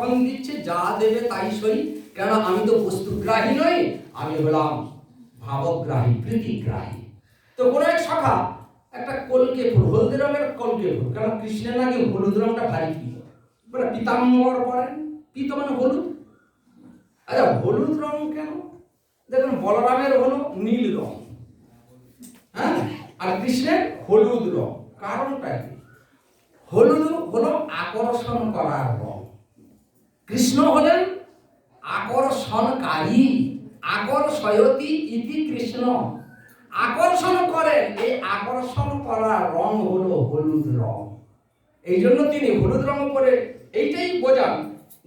তখন দিচ্ছে যা দেবে তাই সই, কেন আমি তো বস্তুগ্রাহী নই, আমি হলাম ভাবগ্রাহী, প্রীতিগ্রাহী। তো কোনো এক সখা একটা কলকে ফুল, হলদে রঙের কলকে ফুল, কারণ কৃষ্ণের নাকি হলুদ রঙটা ভারী প্রিয়, বলে পিতাম্বর পরেন, পিত মানে হলুদ। আচ্ছা হলুদ রং কেন? দেখুন বলরামের হলো নীল রং, হ্যাঁ, আর কৃষ্ণের হলুদ রং। কারণটা কি? হলুদ হলো আকর্ষণ করার রং, কৃষ্ণ হলেন আকর্ষণকারী, আকর্ষয়তি ইতি কৃষ্ণ, আকর্ষণ করেন। এই আকর্ষণ করার রং হলো হলুদ রং। এই জন্য তিনি হলুদ রং করে এইটাই বোঝান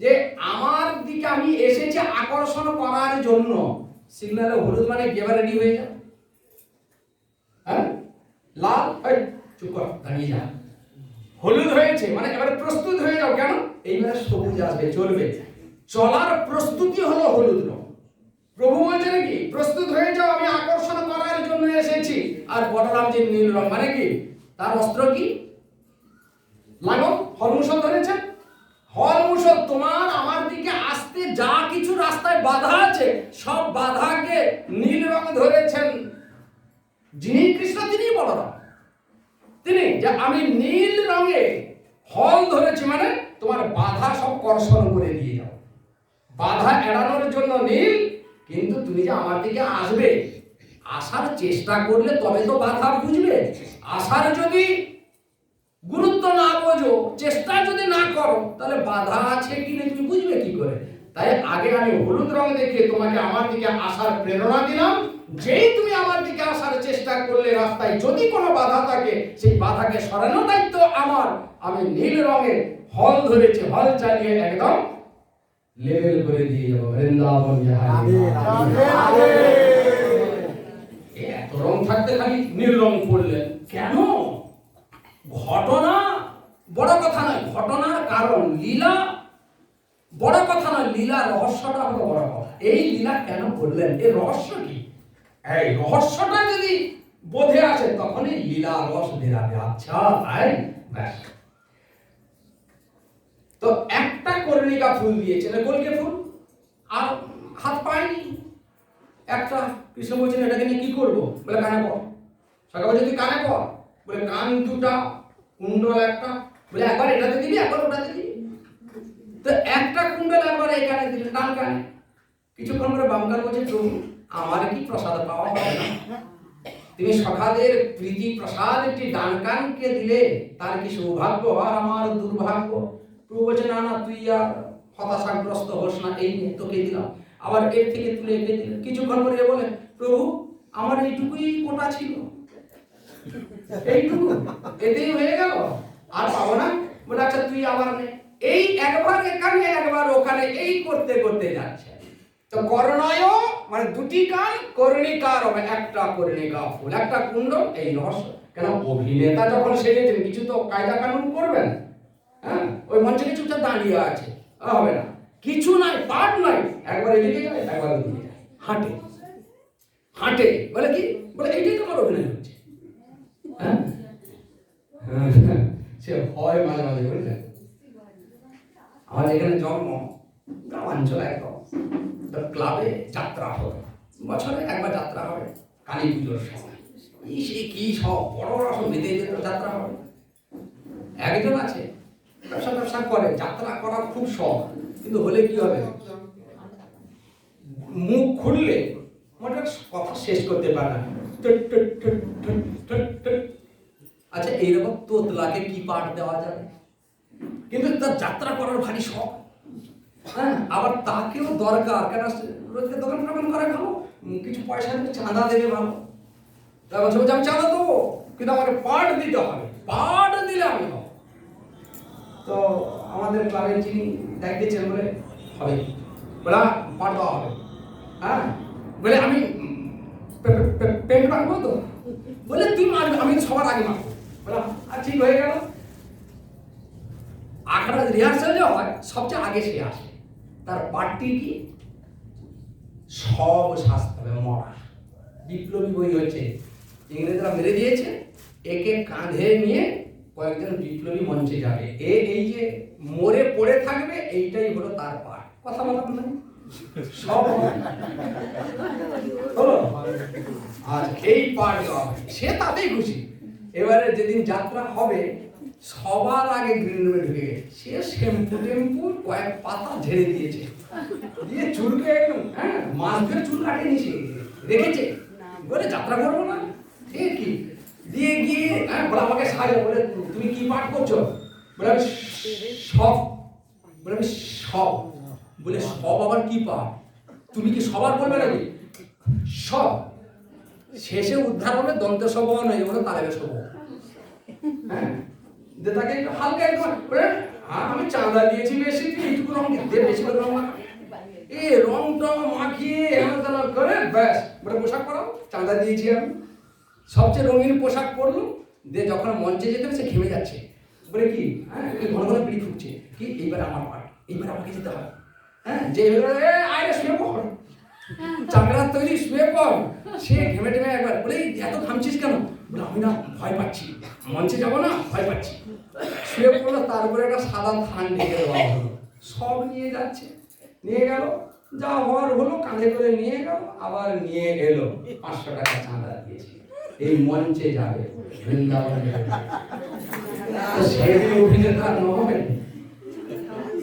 যে আমার দিকে আমি এসেছি আকর্ষণ করার জন্য। সিগন্যালে হলুদ মানে গেবা রেডি হয়ে যাও, হ্যাঁ, লাল চুপ কর দাঁড়িয়ে যা, হলুদ হয়েছে মানে এবারে প্রস্তুত হয়ে যাও, কেন এইবারে সবুজ আসবে, চলবে। চলার প্রস্তুতি হলো হলুদ রং। প্রভু বলছেন কি প্রস্তুত হয়ে যাও, আমি আকর্ষণ করার জন্য এসেছি। আর বলরাম যে নীল রং মানে কি, তার অস্ত্র কি? লাঙল, হলমুসল ধরেছেন। হলমুসল তোমার আমার দিকে আসতে যা কিছু রাস্তায় বাধা আছে সব বাধাকে নীল রং ধরেছেন। যিনি কৃষ্ণ তিনি বলরাম, তিনি যে আমি নীল রঙে হল ধরেছি মানে তোমার বাধা সব কর্ষণ করে দিয়ে যাও। বাধা এড়ানোর জন্য নীল, কিন্তু তুমি যে আমার দিকে আসবে, আসার চেষ্টা করলে তবে তো বাধা বুঝবে। আসার যদি গুরুত্ব না বোঝো, চেষ্টা যদি না করো, তাহলে বাধা আছে কি না তুমি বুঝবে কি করে? তাই আগে আমি হলুদ রং দেখে তোমাকে আমার দিকে আসার প্রেরণা দিলাম। যেই তুমি আমার দিকে আসার চেষ্টা করলে রাস্তায় যদি কোনো বাধা থাকে, সেই বাধাকে সরানোর দায়িত্ব আমার। আমি নীল রঙে হল ধরেছি, হল চালিয়ে একদম লেভেল করে দিয়ে যাবো। বৃন্দাবন এত রং থাকতে খালি নীল রং পড়লেন কেন? ঘটনা বড় কথা নয়, ঘটনার কারণ লীলা বড় কথা নয়, লীলা রহস্যটা হলো বড় কথা। এই লীলা কেন করলেন, এর রহস্য কি? এই রহস্যটা যদি বোধে আসে তখনই লীলা রস বেরাবে। আচ্ছা তাই ব্যাস। তো একটা কর্ণিকা ফুল দিয়েছেন, কলকে ফুল, আর হাত পায়নি একটা। কৃষ্ণ বলছেন এটাকে নিয়ে কি করবো? বলে কানে পর। সকাল বলছে তুই কানে পর, বলে কান দুটা, কুণ্ডল একটা, বলে একবার এটাতে দিবি একবার ওটাতে দিবি। তো একটা কুণ্ডল একবার এই কানে দিলেন, ডান কানে। কিছুক্ষণ পরে বাম কান বলছে প্রভু আমার কি প্রসাদ পাওয়া হবে না? তুমি সখাদের প্রীতি প্রসাদ একটি ডান কানকে দিলে তার কি সৌভাগ্য আর আমার দুর্ভাগ্য? প্রভু বলছে না না তুই আর হতাশাগ্রস্ত হোস না, এই তোকে দিলাম। আবার এর থেকে তুলে একে দিলেন। কিছুক্ষণ পরে বলে প্রভু আমার এইটুকুই কোটা ছিল, এইটুকু এতেই হয়ে গেল, আর পাবো না। বলে আচ্ছা তুই আবার নে। এই একবার এখানে একবার ওখানে এই করতে করতে যাচ্ছে। তো কর্ণয় মানে দুটি কান, কর্ণিকার একটা কর্ণিকা ফুল, একটা কুণ্ডল, এই রহস্য। কেন অভিনেতা যখন সেজেছেন কিছু তো কায়দা কানুন করবেন, হ্যাঁ, ওই মঞ্চে কিছু দাঁড়িয়ে আছে হবে না, কিছু নাই, পাঠ নাই, একবার এদিকে যায় একবার ওদিকে যায়, হাঁটে হাঁটে। বলে কি? বলে এইটাই তোমার অভিনয় হচ্ছে। হ্যাঁ সে হয় মাঝে মাঝে, বুঝলেন। আমার এখানে জন্ম গ্রামাঞ্চল, একদম ক্লাবে যাত্রা হবে, বছরে একবার যাত্রা হবে কালী পুজোর সময়। সে কি সব বড় বড় সব মেতে যাত্রা হবে। একজন আছে ব্যবসা করে, যাত্রা করার খুব শখ, কিন্তু হলে কি হবে, মুখ খুললে মোটে কথা শেষ করতে পারে না। আচ্ছা এইরকম তোতলাকে কি পাঠ দেওয়া যাবে? কিন্তু তার যাত্রা করার ভারী শখ, হ্যাঁ, আবার তাকেও দরকার, কেন রোজকে দোকান টোকান করে ভালো, কিছু পয়সা চাঁদা দেবে ভালো। তারপর বলছে আমি চাঁদা দেবো, কিন্তু আমাকে পাঠ দিতে হবে, পাঠ দিলে আমি হব। তো আমাদের ক্লাবের যিনি দেখেছেন বলে হবে, বলে পাঠ দেওয়া হবে। হ্যাঁ, বলে আমি পেন্ট মারবো তো, বলে তুই মারবি, আমি সবার আগে মারবো। বললাম আর ঠিক হয়ে গেল। আখড়া রিহার্সাল যে হয় সবচেয়ে আগে সে আসে, তার পার্টি কি সব শাস্ত্রে মরা। বিপ্লবী বই হচ্ছে, ইংরেজরা মেরে দিয়েছে, একে কাঁধে নিয়ে কয়েকজন বিপ্লবী মঞ্চে যাবে, এই যে মরে পড়ে থাকবে, এইটাই হলো তার পাঠ, কথা বলা নাই সব হলো। আর এই পাঠ হবে, সে তাতেই খুশি। এবারে যেদিন যাত্রা হবে সবার আগে গ্রিন রুমে ঢুকে সে শ্যাম্পু টেম্পু কয়েক পাতা ঝেড়ে দিয়েছে, দিয়ে চুলকে একদম মাছ ধরে চুল কাটেনি, সে রেখেছে বলে যাত্রা করবো না ঠিক কি দিয়ে গিয়ে বলে আমাকে সাহায্য বলে তুমি কি পাঠ করছো, বলে আমি সব, বলে আমি সব, বলে সব আবার কি পাঠ, তুমি কি সবার বলবে নাকি সব, শেষে উদ্ধার হবে দন্ত সব নয় বলে তালেবে সব, হ্যাঁ যে তাকে একটু হালকা একটু বলে আমি চাঁদা দিয়েছি বেশি, তুই এইটুকু রং দে, বেশি করে রং মাখ, এই রং টং মাখিয়ে হেনা করে ব্যাস বলে পোশাক পরাও, চাঁদা দিয়েছি আমি, সবচেয়ে রঙিন পোশাক পরলো, দিয়ে যখন মঞ্চে যেতে হবে সে ঘেমে যাচ্ছে, বলে কি ঘন ঘন পিড়ি ফুটছে, কি এইবার আমার পাঠ, এইবার আমাকে যেতে হবে, যে আয় শুয়ে পড়, চাকরার তৈরি শুয়ে পড়, সে ঘেমে টেমে একবার বলে এত ঘামছিস কেন, বলে আমি না ভয় পাচ্ছি, মঞ্চে যাবো না ভয় পাচ্ছি, শুয়ে পড়লো, তারপরে একটা সাদা থান ঢেকে দেওয়া হলো, সব নিয়ে যাচ্ছে, নিয়ে গেল, যা হওয়ার হলো, কাঁধে করে নিয়ে গেল, আবার নিয়ে এলো, 500 টাকা চাঁদা দিয়েছি, এই মঞ্চে যাবে বৃন্দাবনে, সে অভিনেতা নয়,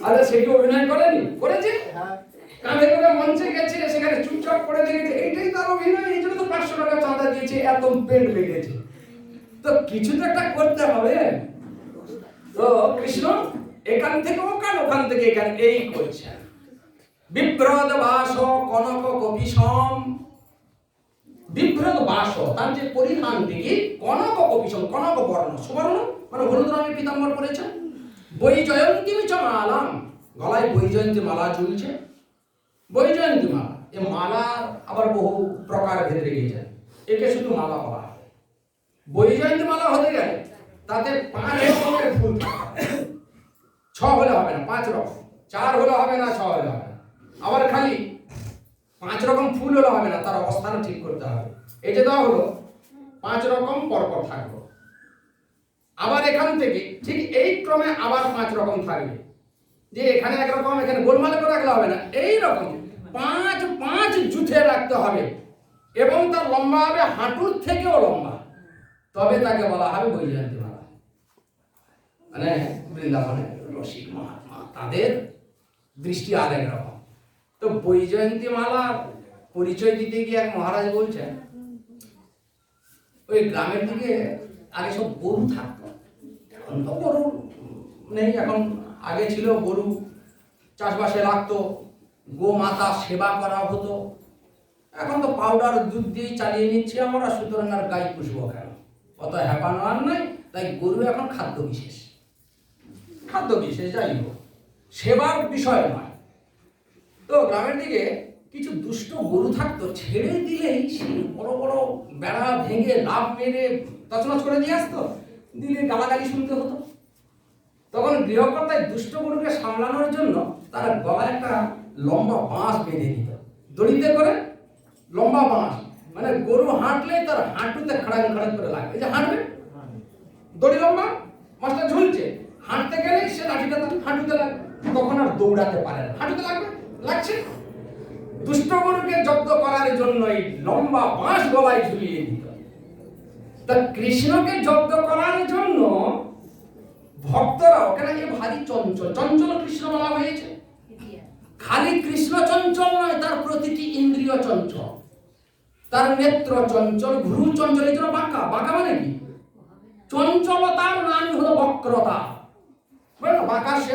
আরে সে কি অভিনয় করেনি, করেছে, কাঁধে করে মঞ্চে গেছে, সেখানে চুপচাপ করে দেখেছে, এইটাই তার অভিনয়, এই জন্য তো 500 টাকা চাঁদা দিয়েছে, এত পেট লেগেছে, তো কিছু তো একটা করতে হবে। তো কৃষ্ণ এখান থেকে ওখান, ওখান থেকে এখান, এই করছেন। বিভ্রদ বাস কনক কপিসম, বিভ্রদ বাস তার যে পরিধান দিকে কনক কপিসম, কনক বর্ণ, সুবর্ণ মানে হলুদ রঙের পীতাম্বর পরেছেন, বৈজয়ন্তী মালাম, গলায় বৈজয়ন্তী মালা ঝুলছে, বৈজয়ন্তী মালা, এ মালা আবার বহু প্রকার ভেদে রেখেছে, একে শুধু মালা বলা হয়। বৈজয়ন্তী মালা হতে গেলে তাতে 5 রকমের ফুল থাকে, 6 হলে হবে না, 5 রকম, 4 হলে হবে না, 6 হলে হবে না, আবার খালি 5 রকম ফুল হলে হবে না, তার অবস্থান ঠিক করতে হবে, এই যে দেওয়া হলো 5 রকম পরপর থাকলো, আবার এখান থেকে ঠিক এই ক্রমে আবার 5 রকম থাকবে, যে এখানে একরকম, এখানে গোলমাল করে রাখলে হবে না, এই রকম 5 জুথে রাখতে হবে, এবং তার লম্বা হবে হাঁটুর থেকেও লম্বা, তবে তাকে বলা হবে বৈজয়ন্তী মালা। মানে বৃন্দাবনে রসিক মহাত্মা, তাদের দৃষ্টি আরেক রকম। তো বৈজয়ন্তী মালার পরিচয় দিতে গিয়ে এক মহারাজ বলছেন, ওই গ্রামের দিকে আগে সব গরু থাকতো, এখন তো গরু নেই, এখন আগে ছিল গরু চাষবাসে লাগতো, গোমাতা সেবা করা হতো, এখন তো পাউডার দুধ দিয়েই চালিয়ে নিচ্ছে আমরা, সুতরাং আর গাই পুষবো কেন, অত হ্যাপানো আর নাই, তাই গরু এখন খাদ্য বিশেষ, খাদ্য বিশেষ, যাই হোক সেবার বিষয় নয়। তো গ্রামের দিকে কিছু দুষ্ট গরু থাকতো, ছেড়ে দিলেই সেই বড় বড় বেড়া ভেঙে লাভ মেরে তছনছ করে দিয়ে আসতো, দিলে গালাগালি শুনতে হতো। তখন গৃহকর্তায় দুষ্ট গরুকে সামলানোর জন্য তার গলায় একটা লম্বা বাঁশ বেঁধে দিত, দড়িতে করে লম্বা বাঁশ, মানে গরু হাঁটলে তার হাঁটুতে খাড়াং খাড়াং করে লাগবে, যে হাঁটবে দড়ি লম্বা, বাঁশটা ঝুলছে, হাঁটতে গেলেই সে লাঠিটা তার হাঁটুতে লাগবে, তখন আর দৌড়াতে পারে না, হাঁটুতে লাগবে, লাগছে। দুষ্ট গরুকে জব্দ করার জন্য এই লম্বা বাঁশ গলায় ঝুলিয়ে দিত। তা কৃষ্ণকে জব্দ করার জন্য ভক্তরা, ওখানে যে ভারী চঞ্চল, চঞ্চল কৃষ্ণ বলা হয়েছে, খালি কৃষ্ণ চঞ্চল নয়, তার প্রতিটি ইন্দ্রিয় চঞ্চল, তার নেত্র চঞ্চল, ভ্রু চঞ্চল, এই জন্য বাঁকা, বাঁকা মানে কি, চঞ্চলতার নাম হলো বক্রতা, বাঁকা। সে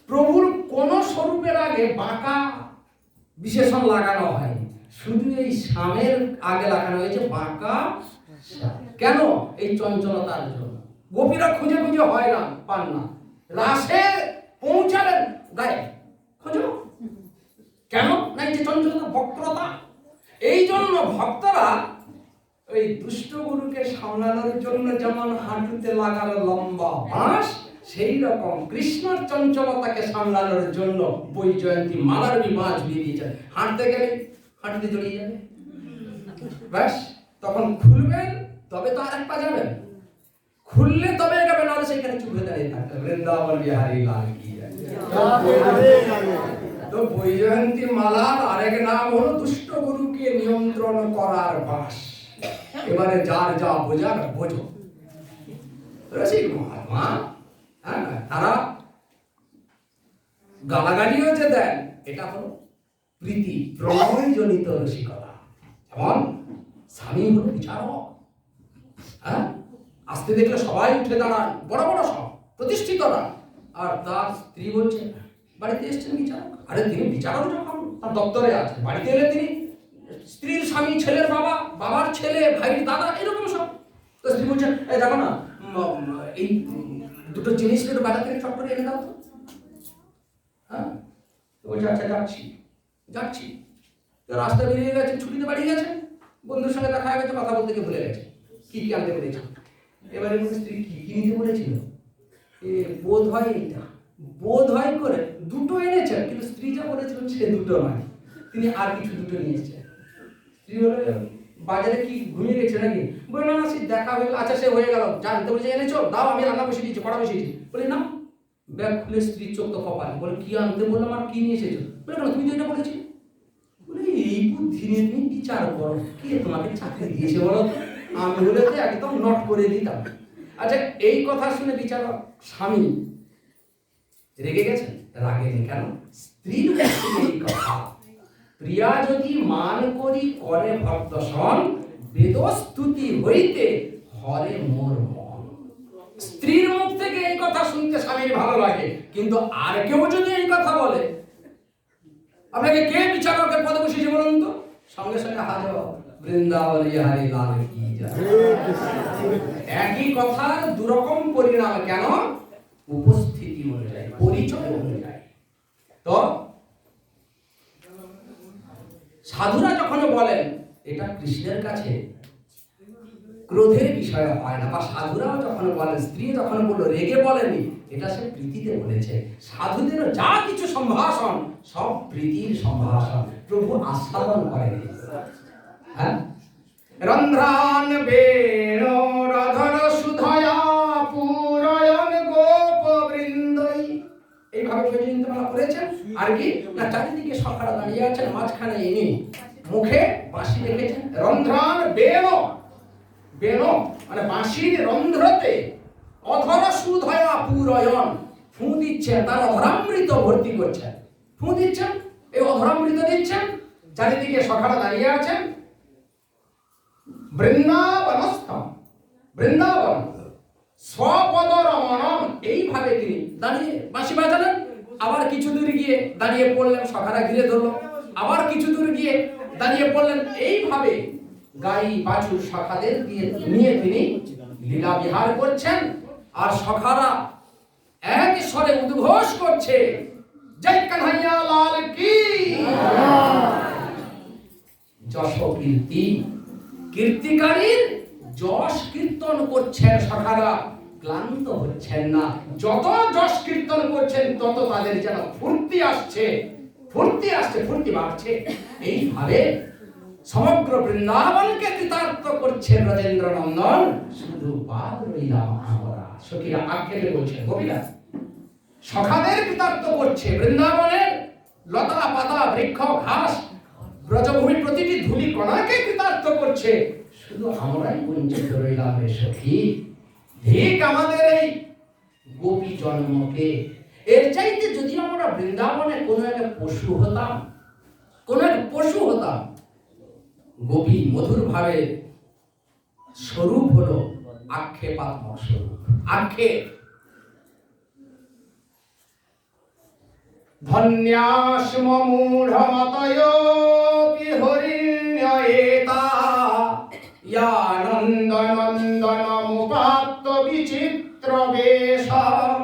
প্রভুর কোন স্বরূপের আগে বাঁকা বিশেষণ লাগানো হয়নি, শুধু এই শ্যামের আগে লাগানো হয়েছে বাঁকা। কেন? এই চঞ্চলতার জন্য। গোপীরা খুঁজে খুঁজে হয় না, পান না, রাসে পৌঁছালেন গায়ে খোঁজো, কেন না এই যে চঞ্চলতা, বক্রতা। এই জন্য ভক্তরা ওই দুষ্ট গুরুকে সামলানোর জন্য যেমন হাঁটুতে লাগালো লম্বা বাঁশ, সেই রকম কৃষ্ণর চঞ্চলতাকে সামলানোর জন্য বৈজয়ন্তী মালার বাঁশ দিয়ে দিয়েছেন। হাঁটতে গেলে হাঁটুতে জড়িয়ে যাবে, ব্যাস তখন খুলবেন তবে তো আর এক পা যাবেন, খুললে তবে যাবে, নাহলে সেখানে চুপে দাঁড়িয়ে থাকতে। বৃন্দাবন বিহারী লাল কি তো বৈজয়ন্তী মালার আরেক নাম হলো দুষ্ট গুরুকে নিয়ন্ত্রণ করার বাস। এবারে যার যা বোঝার বোঝো। রসিক মহাত্মা তারা গালাগালিও যে দেন, এটা হলো প্রীতি প্রণয় জনিত রসিকতা। যেমন স্বামী হলো বিচারক, আসতে দেখলে সবাই উঠে দাঁড়ান, বড় বড় সব প্রতিষ্ঠিতরা, আর তার স্ত্রী বলছে বাড়িতে এসছেন বিচারক। আরে তিনি বিচারক যখন তার দপ্তরে আছে, বাড়িতে এলে তিনি স্ত্রীর স্বামী, ছেলের বাবা, বাবার ছেলে, ভাইয়ের দাদা, এরকম সব। তো স্ত্রী বলছেন এই দেখো না, এই দুটো জিনিস একটু বাজার থেকে চট করে এনে দাও তো। বলছে আচ্ছা যাচ্ছি যাচ্ছি। তো রাস্তা বেরিয়ে গেছে, ছুটিতে বাড়ি গেছে, বন্ধুর সঙ্গে দেখা হয়ে গেছে, কথা বলতে গিয়ে ভুলে গেছে কি কি আনতে বলেছে। এবারে স্ত্রী কি কি নিতে বলেছিল, বোধ হয় এইটা, বোধ হয় করে দুটো এনেছেন, কিন্তু স্ত্রী যা বলেছিলেন সে দুটো নয়, তিনি আর কিছু দুটো নিয়ে এসেছেন। স্ত্রী বলে বাজারে কি ঘুমিয়ে গেছে নাকি? বলে না সে দেখা হয়ে গেল, আচ্ছা সে হয়ে গেল, জানতে বলছে এনেছো, দাও আমি রান্না বসে দিচ্ছি, কড়া বসে দিচ্ছি। বলে না, ব্যাগ খুলে স্ত্রীর চোখ তো কপালে। বলে কি আনতে বললাম আর কি নিয়ে এসেছো? বলে না তুমি তো এটা বলেছি। বলে এই বুদ্ধি নিয়ে তুমি বিচার করো, কে তোমাকে চাকরি দিয়েছে বলো? আমি হলে তো একদম নট করে দিতাম। আচ্ছা এই কথা শুনে বিচারক স্বামী রেগে গেছেন? রাগেনি, কেন? স্ত্রীর এই কথা, প্রিয়া যদি মান করি করে ভক্তসন, বেদস্তুতি হইতে হরে মোর মন। স্ত্রীর মুখ থেকে এই কথা শুনতে স্বামীর ভালো লাগে, কিন্তু আর কেউ যদি এই কথা বলে, আপনাকে কে বিচারকের পদে বসিয়েছে বলুন তো? সঙ্গে সঙ্গে হাজার বৃন্দাবন বিহারী লাল কি জয়। একই কথার দুরকম পরিণাম, কেন? উপস্থিতি অনুযায়ী, পরিচয় অনুযায়ী। তো সাধুরা যখন বলেন এটা কৃষ্ণের কাছে ক্রোধের বিষয় হয় না, বা সাধুরাও যখন বলেন, স্ত্রী যখন বললো রেগে বলেনি, এটা সে প্রীতিতে বলেছে। সাধুদেরও যা কিছু সম্ভাষণ সব প্রীতির সম্ভাষণ, প্রভু আস্বাদন করেনি। হ্যাঁ, রন্ধ্রান বেণো রাধর সুধয়া পুরয়ন গোপ বৃন্দই, এইভাবে বৈজয়ন্তীমালা করেছেন। আর কি না, চারিদিকে সখারা দাঁড়িয়ে আছেন, মাঝখানে ইনি মুখে বাঁশি রেখেছেন। রন্ধ্রান বেণো, বেণো মানে বাঁশির রন্ধ্রতে অধর সুধয়া পুরয়ন, ফু দিচ্ছেন, তার অধরামৃত ভর্তি করছেন, ফু দিচ্ছেন, এই অধরামৃত দিচ্ছেন। চারিদিকে সখারা দাঁড়িয়ে আছেন। বৃন্দাবনস্থম, বৃন্দাবন স্বপদ রমণম, এইভাবে তিনি দাঁড়িয়ে বাঁশি বাজালেন। আবার কিছু দূর গিয়ে দাঁড়িয়ে পড়লেন, সখারা ঘিরে ধরলো। আবার কিছু দূর গিয়ে দাঁড়িয়ে পড়লেন। এইভাবে গাই বাছুর সখাদের নিয়ে তিনি লীলা বিহার করছেন। আর সখারা এক স্বরে উদ্ঘোষ করছে, জয় কানহাইয়া লাল কি। যশ কীর্তি, কীর্তিকারীর যশ কীর্তন করছেন সখারা, ক্লান্ত হচ্ছেন না। যত যশ কীর্তন করছেন তত তাদের যেন ফুর্তি আসছে, ফুর্তি আসছে, ফুর্তি বাড়ছে। এইভাবে সমগ্র বৃন্দাবনকে কৃতার্থ করছেন ব্রজেন্দ্র নন্দন। শুধু বাদ রইলাম আমরা, সখীরা আক্ষেপে বলছেন, গোপীরা সখাদের কৃতার্থ করছে, বৃন্দাবনের লতা পাতা বৃক্ষ ঘাস ব্রজভূমির প্রতিটি ধূলি কণাকে কৃতার্থ করছে, শুধু আমরাই বঞ্চিত রইলাম রে সখী। ঠিক আমাদের এই গোপী জন্মকে। এর চাইতে যদি আমরা বৃন্দাবনে কোনো একটা পশু হতাম, কোনো এক পশু হতাম। গোপী মধুর ভাবে স্বরূপ হলো আক্ষেপাত্মক স্বরূপ, আক্ষেপ। ধন্যাস্ম মূঢ়মতয়ো বিহরিণ্যেতা ইয়া নন্দনন্দনমুপাত্ত বিচিত্র বেশম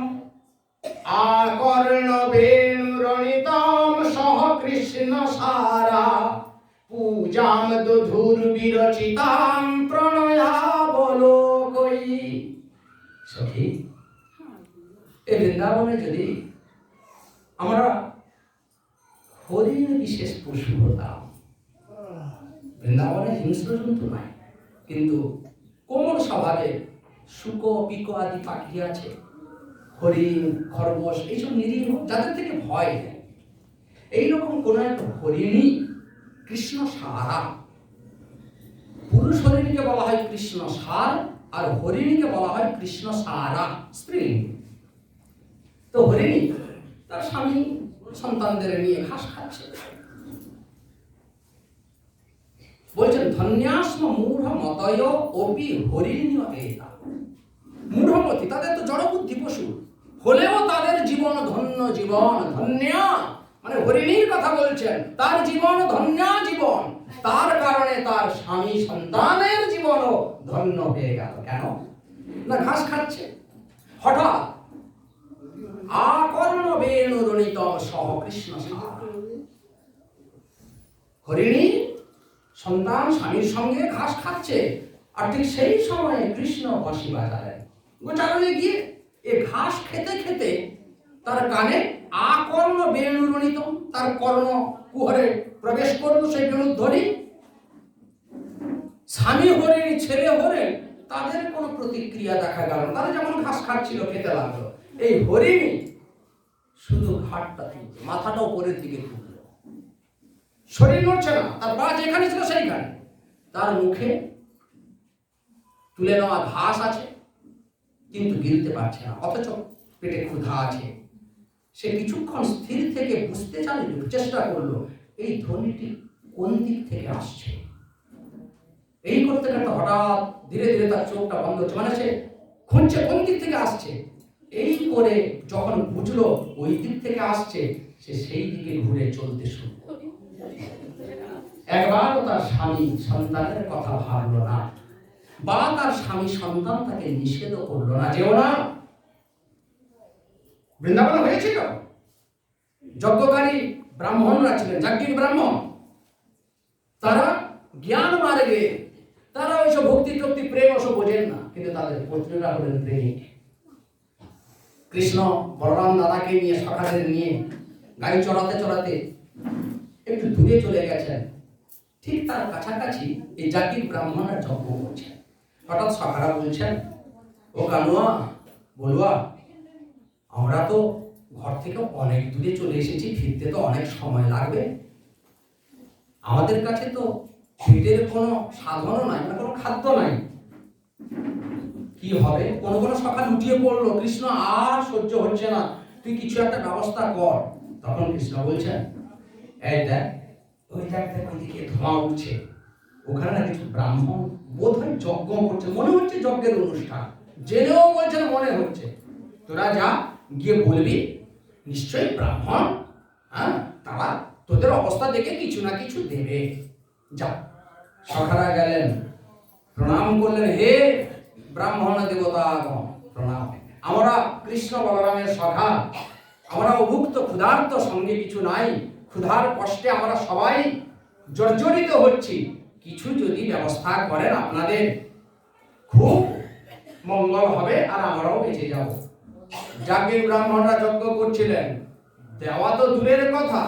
আকর্ণ বেণুরণিতাম সহ কৃষ্ণ সারা পূজাম দধুর্বিরচিতাম প্রণয়াবলোকয়ী। সখী, এই বৃন্দাবনে যদি আমরা হরিণ বিশেষ পশু হতাম, বৃন্দাবনে হিংস্র জন্তু নাই, কিন্তু কোমল স্বভাবে শুক পিক আদি পাখি আছে, হরিণ, খরগোশ, এইসব নিরীহ যাদের থেকে ভয় নেই, এইরকম কোন একটা হরিণী কৃষ্ণ সারা। পুরুষ হরিণীকে বলা হয় কৃষ্ণ সার, আর হরিণীকে বলা হয় কৃষ্ণ সারা, স্ত্রীলিঙ্গ। তো হরিণী তার স্বামী সন্তানদের নিয়ে ঘাস খাচ্ছে। বলছেন ধন্যাস্ম মূঢ় মতয় অপি হরিণ্য এতা। মূঢ়মতি, তাদের তো জড়বুদ্ধি পশু, হলেও তাদের জীবন ধন্য জীবন। ধন্য মানে হরিণীর কথা বলছেন, তার জীবন ধন্য জীবন, তার কারণে তার স্বামী সন্তানের জীবনও ধন্য হয়ে গেল। কেন না, ঘাস খাচ্ছে। হঠাৎ আকর্ণ বেণুরণিতম সহ কৃষ্ণ সার। হরিণী সন্তান স্বামীর সঙ্গে ঘাস খাচ্ছে, আর ঠিক সেই সময়ে কৃষ্ণ বাঁশি বাজালেন। গোচারণে গিয়ে এ ঘাস খেতে খেতে তার কানে আকর্ণ বেণুরণিতম, তার কর্ণ কুহরে প্রবেশ করল সেই বেণুধ্বনি। স্বামী হরিণ ছেলে হরিণ তাদের কোনো প্রতিক্রিয়া দেখা গেল না, তারা যেমন ঘাস খাচ্ছিল খেতে লাগলো। এই হরিণী শুধু ঘাটটা তুলল, মাথাটা উপরের দিকে তুলল, শরীর নড়ছে না, তার পা যেখানে ছিল সেইখানে। তার মুখে তুলে নেওয়া ঘাস আছে, কিন্তু গিলতে পারছে না, অথচ পেটে ক্ষুধা আছে। সে কিছুক্ষণ স্থির থেকে বুঝতে চাইল, চেষ্টা করলো এই ধ্বনিটি কোন দিক থেকে আসছে। এই করতে করতে হঠাৎ ধীরে ধীরে তার চোখটা বন্ধ হচ্ছে, মানে সে খুঁজছে কোন দিক থেকে আসছে। এই করে যখন বুঝলো ওই দিক থেকে আসছে, সে সেই দিকে ঘুরে চলতে শুরু করল। একবারও তার স্বামী সন্তানের কথা ভাবলো না, বা তার স্বামী সন্তান তাকে নিষেধ করলো না, যেও না। বৃন্দাবন হয়েছিল, যজ্ঞকারী ব্রাহ্মণরা ছিলেন, যাজ্ঞিক ব্রাহ্মণ। তারা জ্ঞান মার্গে, তারা ওইসব ভক্তি টক্তি প্রেম ওসব বোঝেন না, কিন্তু তাদের পত্নীরা হলেন প্রেমিক। কৃষ্ণ বলরাম দাদাকে নিয়ে, সখাদের নিয়ে গাই চড়াতে চড়াতে একটু দূরে চলে গেছেন। ঠিক তার কাছাকাছি এই যাজ্ঞিক ব্রাহ্মণরা যজ্ঞ করছেন। হঠাৎ সখারা বলছেন, ও কানুয়া বলুয়া, আমরা তো ঘর থেকে অনেক দূরে চলে এসেছি, ফিরতে তো অনেক সময় লাগবে, আমাদের কাছে তো পেটের কোনো সাধনও নাই, মানে কোনো খাদ্য নাই, কি হবে? কোনো কোনো সকাল উঠিয়ে পড়লো, কৃষ্ণ আর সহ্য হচ্ছে না, তুই কিছু একটা ব্যবস্থা কর। তখন কৃষ্ণ বলছেন, এই দেখ, ওই দেখ ওইদিকে ধোঁয়া উঠছে, ওখানে না কিছু ব্রাহ্মণ বোধ হয় যজ্ঞ করছে, মনে হচ্ছে যজ্ঞের অনুষ্ঠান, জেনেও বলছেন মনে হচ্ছে, তোরা যা গিয়ে বলবি, নিশ্চয়ই ব্রাহ্মণ, হ্যাঁ, তারা তোদের অবস্থা দেখে কিছু না কিছু দেবে, যা। সখারা গেলেন, প্রণাম করলেন, হে ব্রাহ্মণ দেবতাগণ প্রণাম, আমরা কৃষ্ণ বলরামের সখা, আমরা অভুক্ত ক্ষুধার্ত, সঙ্গে কিছু নাই, ক্ষুধার কষ্টে আমরা সবাই জর্জরিত হচ্ছি, কিছু যদি ব্যবস্থা করেন আপনাদের খুব মঙ্গল হবে, আর আমরাও বেঁচে যাব। যাজ্ঞিক ব্রাহ্মণরা যজ্ঞ করছিলেন, দেওয়া তো দূরের কথা,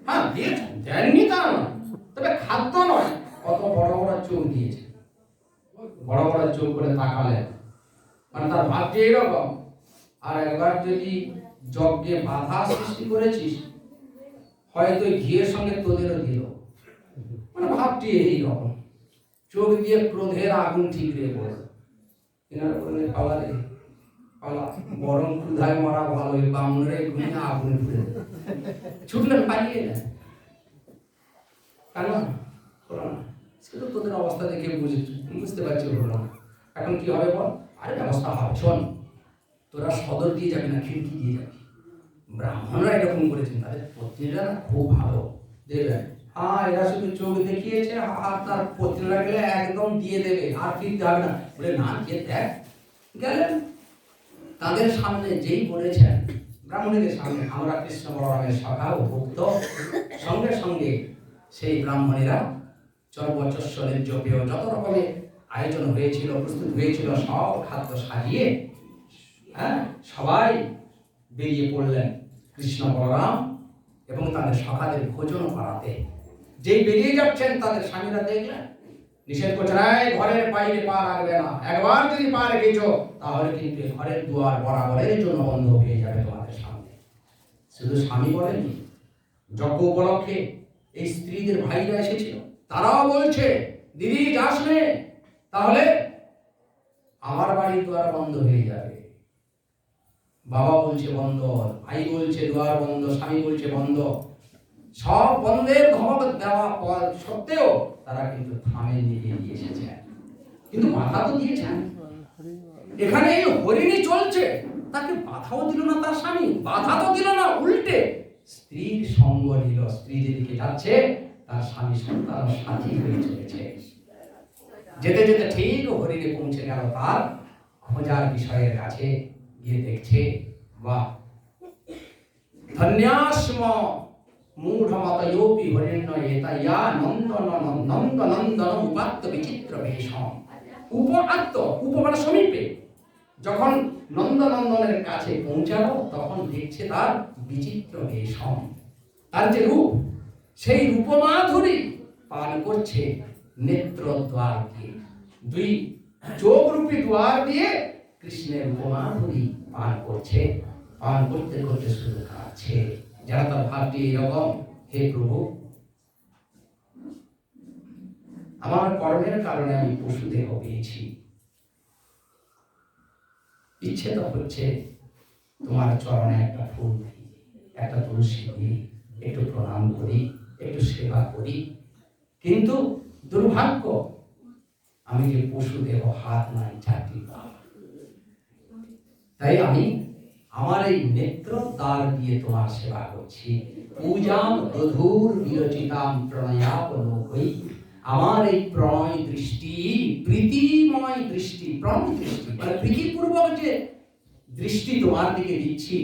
হ্যাঁ দিয়েছেন, দেননি তা নয়, তবে খাদ্য নয়, কত বড় বড় চোখ দিয়েছে, বড় বড় চোখ করে তাকালেন, মানে তার ভাবটি এইরকম, আর একবার যদি যজ্ঞে বাধা সৃষ্টি করেছিস, হয়তো ঘিয়ের সঙ্গে তোদেরও দিল, মানে ভাবটি এইরকম। চোখ দিয়ে ক্রোধের আগুন ঠিকরে পড়ল। এনারা বললেন, পালা রে পালা, বরং ক্ষুধায় মরা ভালো, ওই বামুনের গুণে আগুন ধরে ছুটলেন, পালিয়ে এলেন। কেন হলো না? সেটা তোদের অবস্থা দেখে বুঝতে পারছি হলো না, এখন কি হবে বল? আরে ব্যবস্থা হবে, শোন, তোরা সদর দিয়ে যাবি না, খিড়কি দিয়ে যাবি। ব্রাহ্মণরা এরকম করেছেন, তাদের পত্নীরা না খুব ভালো, দেখবেন, হ্যাঁ এরা শুধু চোখ দেখিয়েছে, আর তার পত্নীরা গেলে একদম দিয়ে দেবে, আর ফিরতে হবে না। বলে না, গিয়ে দেখ। গেলেন, তাদের সামনে যেই বলেছেন, ব্রাহ্মণীদের সামনে, আমরা কৃষ্ণ বলরামের সখা ও ভক্ত, সঙ্গে সঙ্গে সেই ব্রাহ্মণেরা চর্বচস্বরের জপেও যত রকমের আয়োজন হয়েছিল, প্রস্তুত হয়েছিল, সব খাদ্য সাজিয়ে, হ্যাঁ, সবাই বেরিয়ে পড়লেন কৃষ্ণ বলরাম এবং তাদের সখাদের ভোজন করাতে। যেই বেরিয়ে যাচ্ছেন, তাদের স্বামীরা দেখলেন, নিষেধ করছে না, ঘরের বাইরে পা রাখবে না, একবার যদি পা রেখেছো তাহলে কিন্তু ঘরের দুয়ার বরাবরের জন্য বন্ধ হয়ে যাবে তোমাদের সামনে। শুধু স্বামী বলেনি, যজ্ঞ উপলক্ষে এই স্ত্রীদের ভাইরা এসেছিল, তারাও বলছে দিদি যাস নে, তাহলে আমার বাড়ির দুয়ার বন্ধ হয়ে যাবে। বাবা বলছে বন্ধ, ভাই বলছে দুয়ার বন্ধ, স্বামী বলছে বন্ধ, সব বন্ধের ধমক দেওয়া সত্ত্বেও তারা কিন্তু থামে নিয়ে এসেছে, কিন্তু বাধা তো দিয়েছেন। এখানে এই হরিণী চলছে, তাকে বাধাও দিল না তার স্বামী, বাধা তো দিল না, উল্টে স্ত্রীর সঙ্গ দিল। স্ত্রী যেদিকে যাচ্ছে তার স্বামী সন্তান সাথী হয়ে চলেছে। যেতে যেতে ঠিক হরিণে পৌঁছে গেল তার খোঁজার বিষয়ের কাছে, গিয়ে দেখছে বাহ, ধন্যাস্ম মূঢ়মতয়োপি হরিণ্য এতয়া নন্দন নন্দনন্দন উপাত্ত বিচিত্র বেশম। উপাত্ত, উপ মানে সমীপে, যখন নন্দনন্দনের কাছে পৌঁছালো তখন দেখছে তার বিচিত্র বেশম, তার যে রূপ, সেই রূপমাধুরী পান করছে নেত্রদ্বার দিয়ে, দুই চোখ রূপী দ্বার দিয়ে কৃষ্ণের রূপমাধুরী পান করছে। পান করতে করতে শুধু কাঁদছে। যারা তার ভাবটি এরকম, হে প্রভু, আমার কর্মের কারণে আমি পশু দেহ পেয়েছি, ইচ্ছে তো হচ্ছে তোমার চরণে একটা ফুল দিই, একটা তুলসী দিই, একটু প্রণাম করি, একটু সেবা করি, কিন্তু দুর্ভাগ্য আমি যে পশু দেহ, হাত নাই, চারটি পা, তাই আমি আমার এই নেত্র দ্বার দিয়ে তোমার সেবা করছি। পূজাম দধুর বিরচিতাম প্রণয়াপলোকই। আমার এই প্রণয় দৃষ্টি, প্রীতিময় দৃষ্টি, প্রণয় দৃষ্টি মানে প্রীতিপূর্বক যে দৃষ্টি তোমার দিকে দিচ্ছি,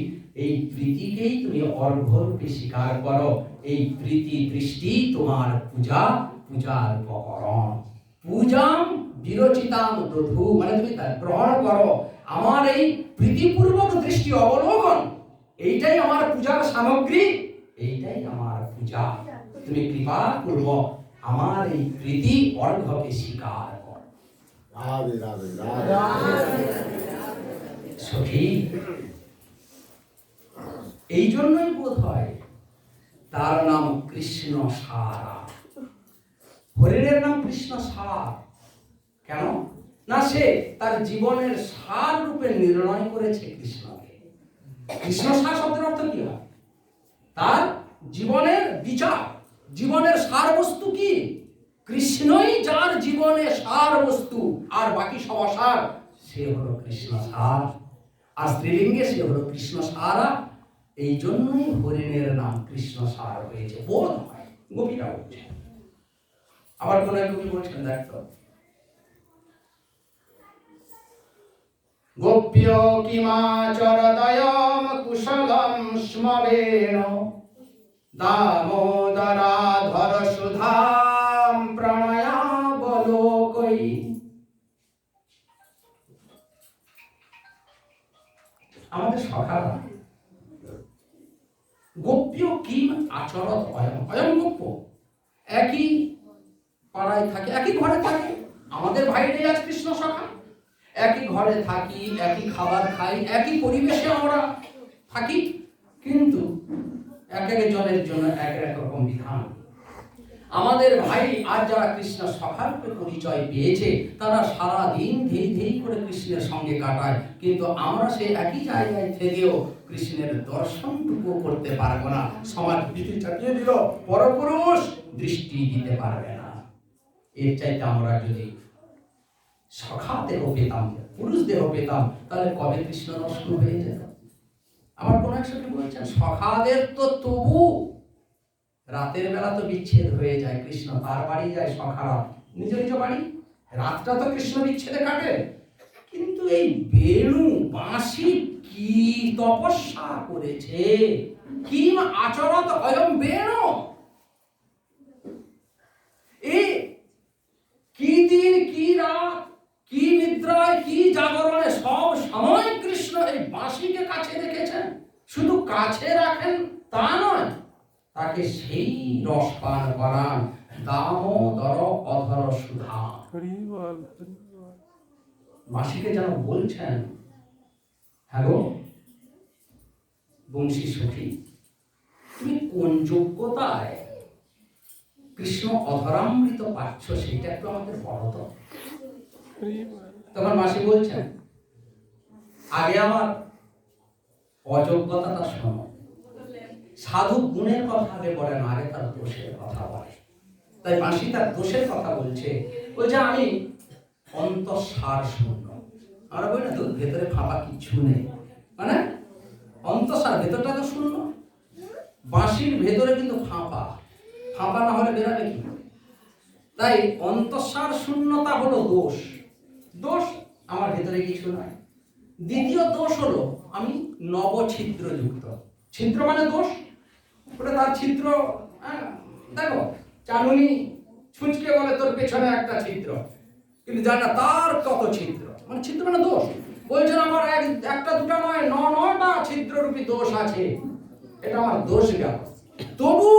এই প্রীতিকেই তুমি অর্ঘ্যরূপে স্বীকার করো। এই প্রীতি দৃষ্টি তোমার পূজা, পূজার উপকরণ। পূজাম বিরচিতাম দধু মানে তুমি তা গ্রহণ করো। আমার এই প্রীতিপূর্বক দৃষ্টি অবলোকন, এইটাই আমার পূজার সামগ্রী, এইটাই আমার পূজা। তুমি কৃপা পূর্বক আমার এই প্রীতি অর্ঘ্যকে স্বীকার করো। রাধে রাধে রাধে। সখী, এই জন্যই বোধ হয় তার নাম কৃষ্ণ সারা। হরিণের নাম কৃষ্ণ সার। কেন না, সে তার জীবনের সার রূপে নির্ণয় করেছে কৃষ্ণকে। কৃষ্ণ সার শব্দের অর্থ কি হয়? তার জীবনের বিচার, জীবনের সার বস্তু কি? কৃষ্ণই যার জীবনে সার বস্তু, আর বাকি সব অসার। সে হলো কৃষ্ণ সার, আর স্ত্রীলিঙ্গে সে হলো কৃষ্ণ সারা। এই জন্যই হরিণের নাম কৃষ্ণ সার হয়েছে বোধ হয়, গোপীরা বলছে। আবার কোন এক কবি বলছেন, দেখো, গোপ্য কিমাচরদয়ম কুশলম স্মবেন দামোদরাধর সুধাম প্রণয়াবলোকৈ। আমাদের সখারা গোপ্য কিম আচরত অয়ম, অয়ম গোপ্য, একই পাড়ায় থাকে, একই ঘরে থাকে। আমাদের ভাইরাই আজ কৃষ্ণ সখা, একই ঘরে থাকি, একই খাবার খাই, একই পরিবেশে আমরা থাকি, কিন্তু এক একজনের জন্য এক এক রকম বিধান। আমাদের ভাই আজ যারা কৃষ্ণ সখার পরিচয় পেয়েছে, তারা সারা দিন ধেই ধেই করে কৃষ্ণের সঙ্গে কাটায়, কিন্তু আমরা সে একই জায়গায় থেকেও কৃষ্ণের দর্শনটুকু করতে পারবো না। সমাজ বিধি চাপিয়ে দিল, পরপুরুষ দৃষ্টি দিতে পারবে না। এর চাইতে আমরা যদি সখা দেহ পেতাম, পুরুষ দেহ পেতাম, তাহলে কবে কৃষ্ণ দর্শন হয়ে যেত। আবার কোন একসাথে বলছেন, সখাদের তো তবু রাতের বেলা তো বিচ্ছেদ হয়ে যায়, কৃষ্ণ তার বাড়ি যায়, সখারা নিজ নিজ বাড়ি, রাতটা তো কৃষ্ণ বিচ্ছেদে কাটে। কিন্তু এই বেণু বাঁশি কি তপস্যা করেছে, কি আচরত অয়ম বেণু। এই কি দিন কি রাত, কি নিদ্রায় কি জাগরণে, সব সময় কৃষ্ণ এই বাঁশিকে কাছে রেখেছেন। শুধু কাছে রাখেন তা নয়, তাকে সেই রস পান করান দামোদর অধর সুধা। মাসিকে যেন বলছেন, হ্যাঁ গো বংশী সখী, তুমি কোন যোগ্যতায় কৃষ্ণ অধরামৃত পাচ্ছ সেটা একটু আমাদের বলো তো। তখন মাসি বলছেন, আগে আমার অযোগ্যতাটা শোনো। সাধু গুণের কথা আগে বলে না, আগে তার দোষের কথা বলে। তাই মাসি তার দোষের কথা বলছে, বলছে আমি অন্তঃসার শূন্য। আমরা বলি না, তোর ভেতরে ফাঁপা কিচ্ছু নেই, মানে অন্তঃসার, ভেতরটা তো শূন্য। বাঁশির ভেতরে কিন্তু ফাঁপা, ফাঁপা না হলে বেরোবে কি? তাই অন্তঃসার শূন্যতা হলো দোষ। দোষ আমার ভেতরে কিছু নাই। দ্বিতীয় দোষ হলো আমি নবছিদ্রযুক্ত। ছিদ্র মানে দোষ, ওটা তার ছিদ্র। দেখো চানুনি ছুঁচকে বলে তোর পেছনে একটা ছিদ্র, কিন্তু জানা তার কত ছিদ্র, মানে ছিদ্র মানে দোষ। বলছেন আমার একটা দুটা নয়, নটা ছিদ্ররূপী দোষ আছে, এটা আমার দোষ গেল। তবু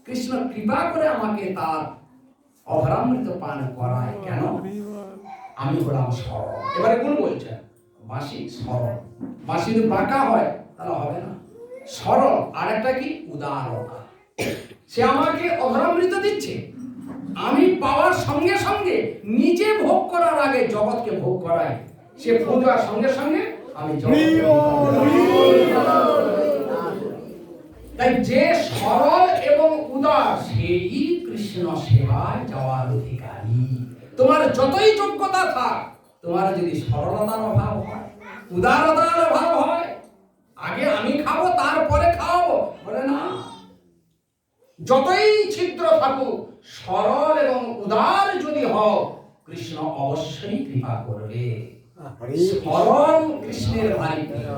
কৃষ্ণ কৃপা করে আমাকে তার অধরামৃত পান করায়। কেন? আমি হলাম সরল। এবারে কোন বলছেন? বাঁশি সরল। বাঁশি যদি বাঁকা হয় তাহলে হবে না। সরল। আর একটা কি? উদারতা। সে আমাকে অধরামৃত দিচ্ছে, আমি পাওয়ার সঙ্গে সঙ্গে নিজে ভোগ করার আগে জগৎকে ভোগ করাই। সে ভোগ দেওয়ার সঙ্গে সঙ্গে আমি তাই যে সরল এবং উদার সেই কৃষ্ণ সেবায় যাওয়ার অধিকারী। তোমার যতই যোগ্যতা থাক, তোমার যদি সরলতার অভাব হয়, উদারতার অভাব হয়, আগে আমি খাবো তারপরে খাওয়াবো বলে না। যতই ছিদ্র থাকুক, সরল এবং উদার যদি হও, কৃষ্ণ অবশ্যই কৃপা করবে। সরল কৃষ্ণের ভারী প্রিয়,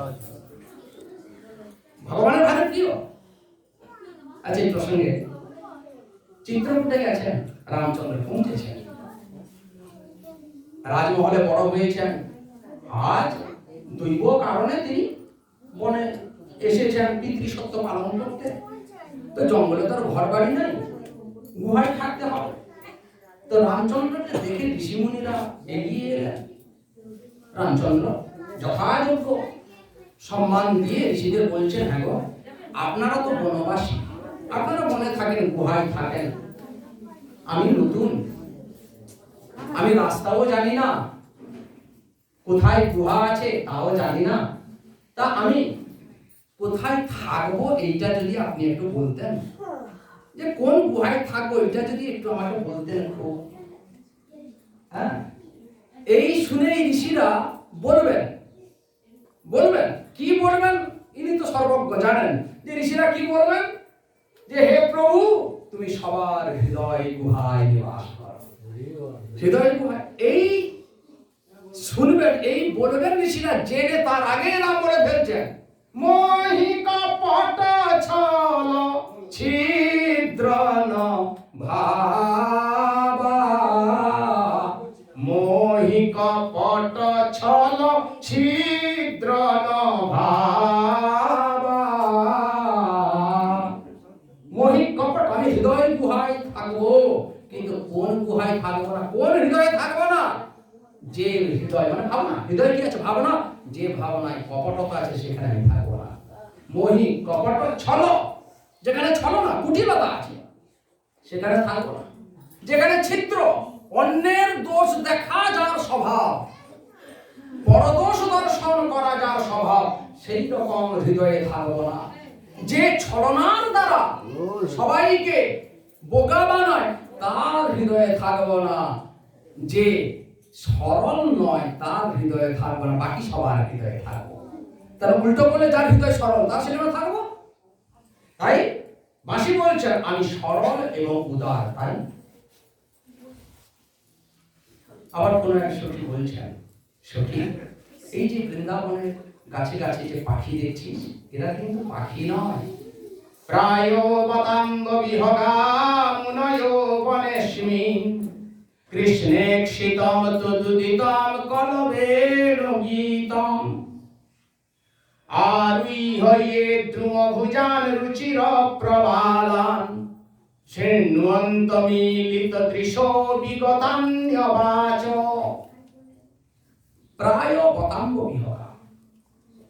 ভগবানের ভারী প্রিয়। আচ্ছা, এই প্রসঙ্গে চিত্রকূটে গেছেন রামচন্দ্র, পৌঁছেছেন রাজমহলে বড় হয়েছেন। আজ দৈব কারণে তিনি বনে এসেছেন পিতৃসত্য পালন করতে। তো জঙ্গলে তার ঘর বাড়ি নাই, গুহায় থাকতে হবে। তো রামচন্দ্রকে দেখে ঋষিমুনিরা এগিয়ে এলেন। রামচন্দ্র যথাযোগ্য সম্মান দিয়ে ঋষিদের বলছেন, হ্যাঁ গো আপনারা তো বনবাসী, আপনারা বনে থাকেন, গুহায় থাকেন। আমি নতুন, আমি রাস্তাও জানি না, কোথায় গুহা আছে তাও জানি না। তা আমি কোথায় থাকবো এইটা যদি আপনি একটু বলতেন, যে কোন গুহায় থাকবো এটা যদি একটু আমাকে বলতেন খুব। হ্যাঁ, এই শুনে ঋষিরা বলবেন কি বলবেন, ইনি তো সর্বজ্ঞ, জানেন যে ঋষিরা কি বলবেন, যে হে প্রভু তুমি সবার হৃদয় গুহায় নিবাস করো। হৃদয় গুহায় এই শুনবেন, এই বলবেন ঋষিরা, জেনে তার আগে না বলে ফেলছেন, মোহি কপট ছল ছিদ্র ন ভাবা, মোহি কপট ছল ছিদ্র ন ভাবা। মোহি কপট, আমি হৃদয় গুহায় থাকবো, কিন্তু কোন গুহায় থাকবো না, কোন হৃদয়ে থাকবো না, যে হৃদয় মানে ভাবনা, হৃদয় কি আছে? ভাবনা। যে ভাবনায় কপটতা আছে সেখানে আমি থাকবো না। মোহি কপট ছল, যেখানে ছলনা কুটিলতা আছে সেখানে থাকবো না। যেখানে ছিদ্র, অন্যের দোষ দেখা যার স্বভাব, পরদোষ দর্শন করা যার স্বভাব, সেই রকম হৃদয়ে থাকবো না। যে ছলনার দ্বারা সবাইকে বোকা বানায় তার হৃদয়ে থাকবো না। যে সরল নয় তার হৃদয়ে থাকবো না, বাকি সবার হৃদয়ে থাকবো। তার উল্টো বলে যার হৃদয় সরল তার সেখানে থাকবো। তাই বাঁশি বলছেন আমি সরল এবং উদার। তাই আবার কোন এক সখী বলছেন, সখী এই যে বৃন্দাবনের গাছে গাছে যে পাখি দেখছিস, এরা কিন্তু পাখি নয়। প্রায় পতঙ্গ বিহগা মুনয় বনেস্মিন, কৃষ্ণেক্ষিতম তদুদিতম কলবেন গীতম, আরুই হয়ে দ্রুমভুজান রুচির প্রবালান, শৃণ্বন্ত মিলিত দৃশো বিগতান্যবাচ প্রায় বতাম্ব বিহগা।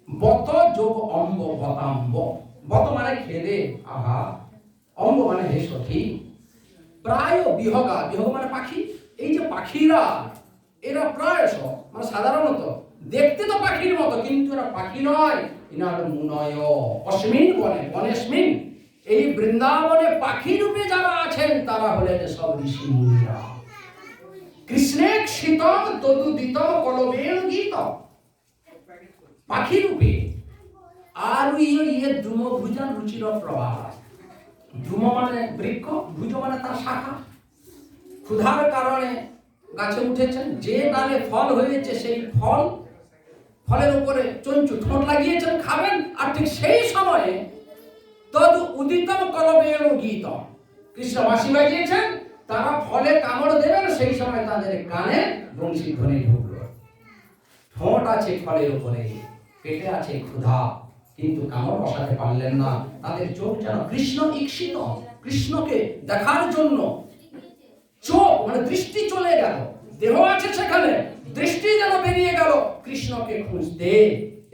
বত যোগ অম্ব বতাম্ব। বত মানে খেদে আহা, অম্ব মানে হে সখী। প্রায় বিহগা, বিহগ মানে পাখি। এই যে পাখিরা, এরা প্রায়শ মানে সাধারণত দেখতে তো পাখির মতো, কিন্তু এরা পাখি নয়। ইনার মুনয় অস্মিন বনে বনেস্মিন, এই বৃন্দাবনে পাখি রূপে যারা আছেন তারা হলেন সব ঋষি মুনিরা। কৃষ্ণের শীতম তদুদিতম কলবের গীতম, পাখি রূপে। আর ইয়ে দ্রুম ভুজন রুচির প্রবাস। দ্রুম মানে বৃক্ষ, ভুজ মানে তার শাখা। ক্ষুধার কারণে গাছে উঠেছেন, যে ডালে ফল হয়েছে সেই ফলের উপরে চঞ্চু ঠোঁট লাগিয়েছেন, খাবেন। আর ঠিক সেই সময়ে তদ উদিতম কলবের গীতম, কৃষ্ণ বাঁশি বাজিয়েছেন, তারা ফলে কামড় দেবেন, সেই সময় তাদের কানে বংশী ধ্বনি ঢুকলো। ঠোঁট আছে ফলের উপরে, পেটে আছে ক্ষুধা, কিন্তু কামড় বসাতে পারলেন না। তাদের চোখ যেন কৃষ্ণ ঈক্ষিত, কৃষ্ণকে দেখার জন্য চোখ মানে দৃষ্টি চলে গেল। দেহ আছে সেখানে, দৃষ্টি যেন বেরিয়ে গেল কৃষ্ণকে খুঁজতে।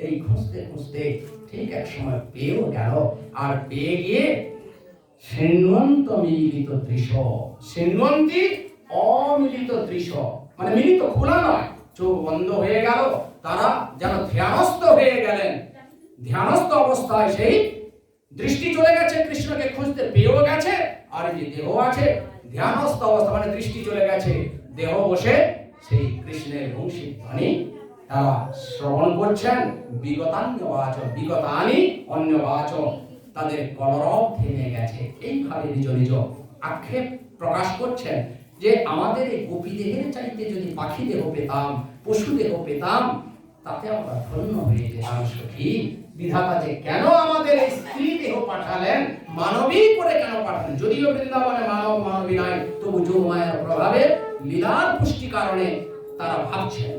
এই খুঁজতে খুঁজতে ঠিক এক সময় পেয়েও গেল। আর পেয়ে গিয়ে শৃণ্বন্ত মিলিত দৃশ্য, শৃণ্বন্তী অমিলিত দৃশ্য মানে মিলিত খোলা নয়, চোখ বন্ধ হয়ে গেল। তারা যেন ধ্যানস্থ হয়ে গেলেন। ধ্যানস্থ অবস্থায় সেই দৃষ্টি চলে গেছে, কৃষ্ণকে খুঁজতে পেয়েও গেছে। আর যে দেহ আছে ধ্যানস্থ অবস্থা মানে দৃষ্টি চলে গেছে, দেহ বসে সেই কৃষ্ণের বংশী ধ্বনি তারা শ্রবণ করছেন। বিগতান্যবাচ, বিগতানি অন্যবাচ, তাদের কলরব থেমে গেছে। এইভাবে নিজ নিজ আক্ষেপ প্রকাশ করছেন যে আমাদের এই গোপী দেহের চাইতে যদি পাখি দেহ পেতাম, পশু দেহ পেতাম, তাতে আমরা ধন্য হয়ে যেতাম সখী। বিধাতা যে কেন আমাদের এই স্ত্রী দেহ পাঠালেন, মানবী করে কেন পাঠালেন? যদিও বৃন্দাবনে মানব মানবী নাই, তবু যোগ মায়ার প্রভাবে লীলার পুষ্টি কারণে তারা ভাবছেন।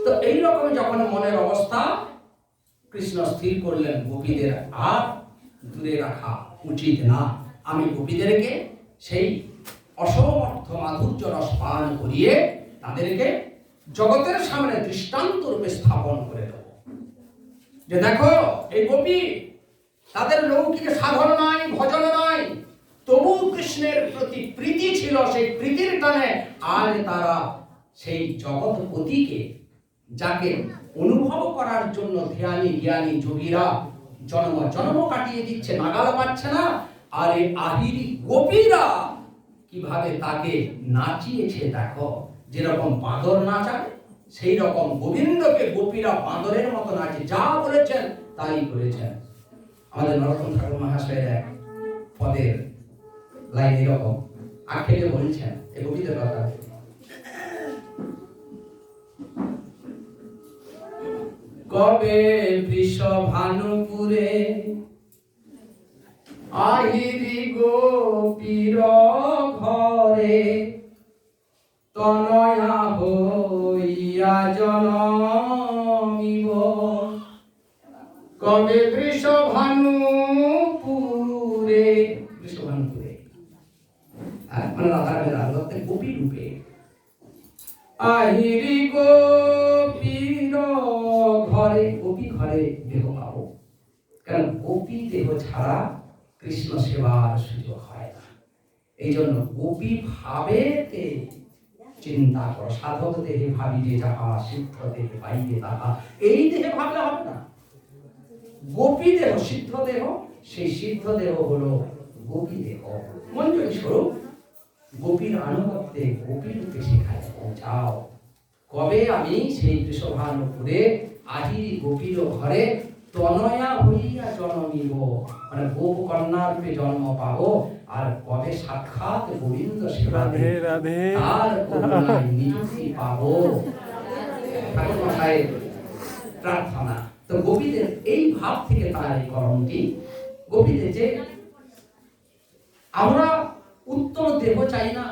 তো এইরকম যখন মনের অবস্থা, কৃষ্ণ স্থির করলেন গোপীদের আর দূরে রাখা উচিত না। আমি গোপীদেরকে সেই অসমর্থ মাধুর্য রস পান করিয়ে তাদেরকে জগতের সামনে দৃষ্টান্ত রূপে স্থাপন করে দেব, যে দেখো এই গোপী, তাদের লৌকিক সাধন নাই, ভজন নাই, তবু কৃষ্ণের প্রতি প্রীতি ছিল। সেই প্রীতির টানে আজ তারা সেই জগৎপতিকে, যাকে অনুভব করার জন্য ধ্যানী জ্ঞানী যোগীরা জন্ম জন্ম কাটিয়ে দিচ্ছে, নাগাল পাচ্ছে না। আর এই আহিরি গোপীরা কিভাবে তাকে নাচিয়েছে দেখো। যেরকম বাঁদর নাচায়, সেই রকম গোবিন্দকে গোপীরা বাঁদরের মতো নাচে। যা বলেছেন তাই করেছেন। আমাদের নরোত্তম ঠাকুর মহাশয়ের এক পদের লাইন এরকম আক্ষেপে বলছেন এই গোপীদের কথা। কবে বৃষভানুপুরে আহিরি গোপীর ঘরে, তনয়া হইয়া জনমিব। কবে বৃষভানুপুরে, বৃষভানুপুরে মানে রাধারানীর গোপী রূপে আহিরি গোপীর ঘরে। গোপী ঘরে দেহ পাবো, কারণ গোপী দেহ ছাড়া কৃষ্ণ সেবার সুযোগ হয় না। এই জন্য গোপী ভাবেতে চিন্তা করো। সাধক দেহে ভাবিবে যাহা, সিদ্ধ দেহে পাইবে তাহা। এই দেহে ভাবলে হবে না। গোপী দেহ সিদ্ধ দেহ, সেই সিদ্ধ দেহ হলো গোপী দেহ। মঞ্জুরি স্বরূপ গোপীর আনুগত্যে গোপী রূপে সেখানে পৌঁছাও। কবে আমি সেই বৃষভানুপুরে আহিরি গোপীর ঘরে তনয়া হইয়া জন্মিব, মানে গোপ কন্যা রূপে জন্ম পাবো। আর কবে সাক্ষাৎ গোবিন্দ সেবাতে তার করুণায় নিযুক্তি পাবো। ঠাকুর মশাইয়ের প্রার্থনা। তো গোপীদের এই ভাব থেকে তার এই কর্মটি, গোপীদের যে আমরা উত্তম দেহ চাই না,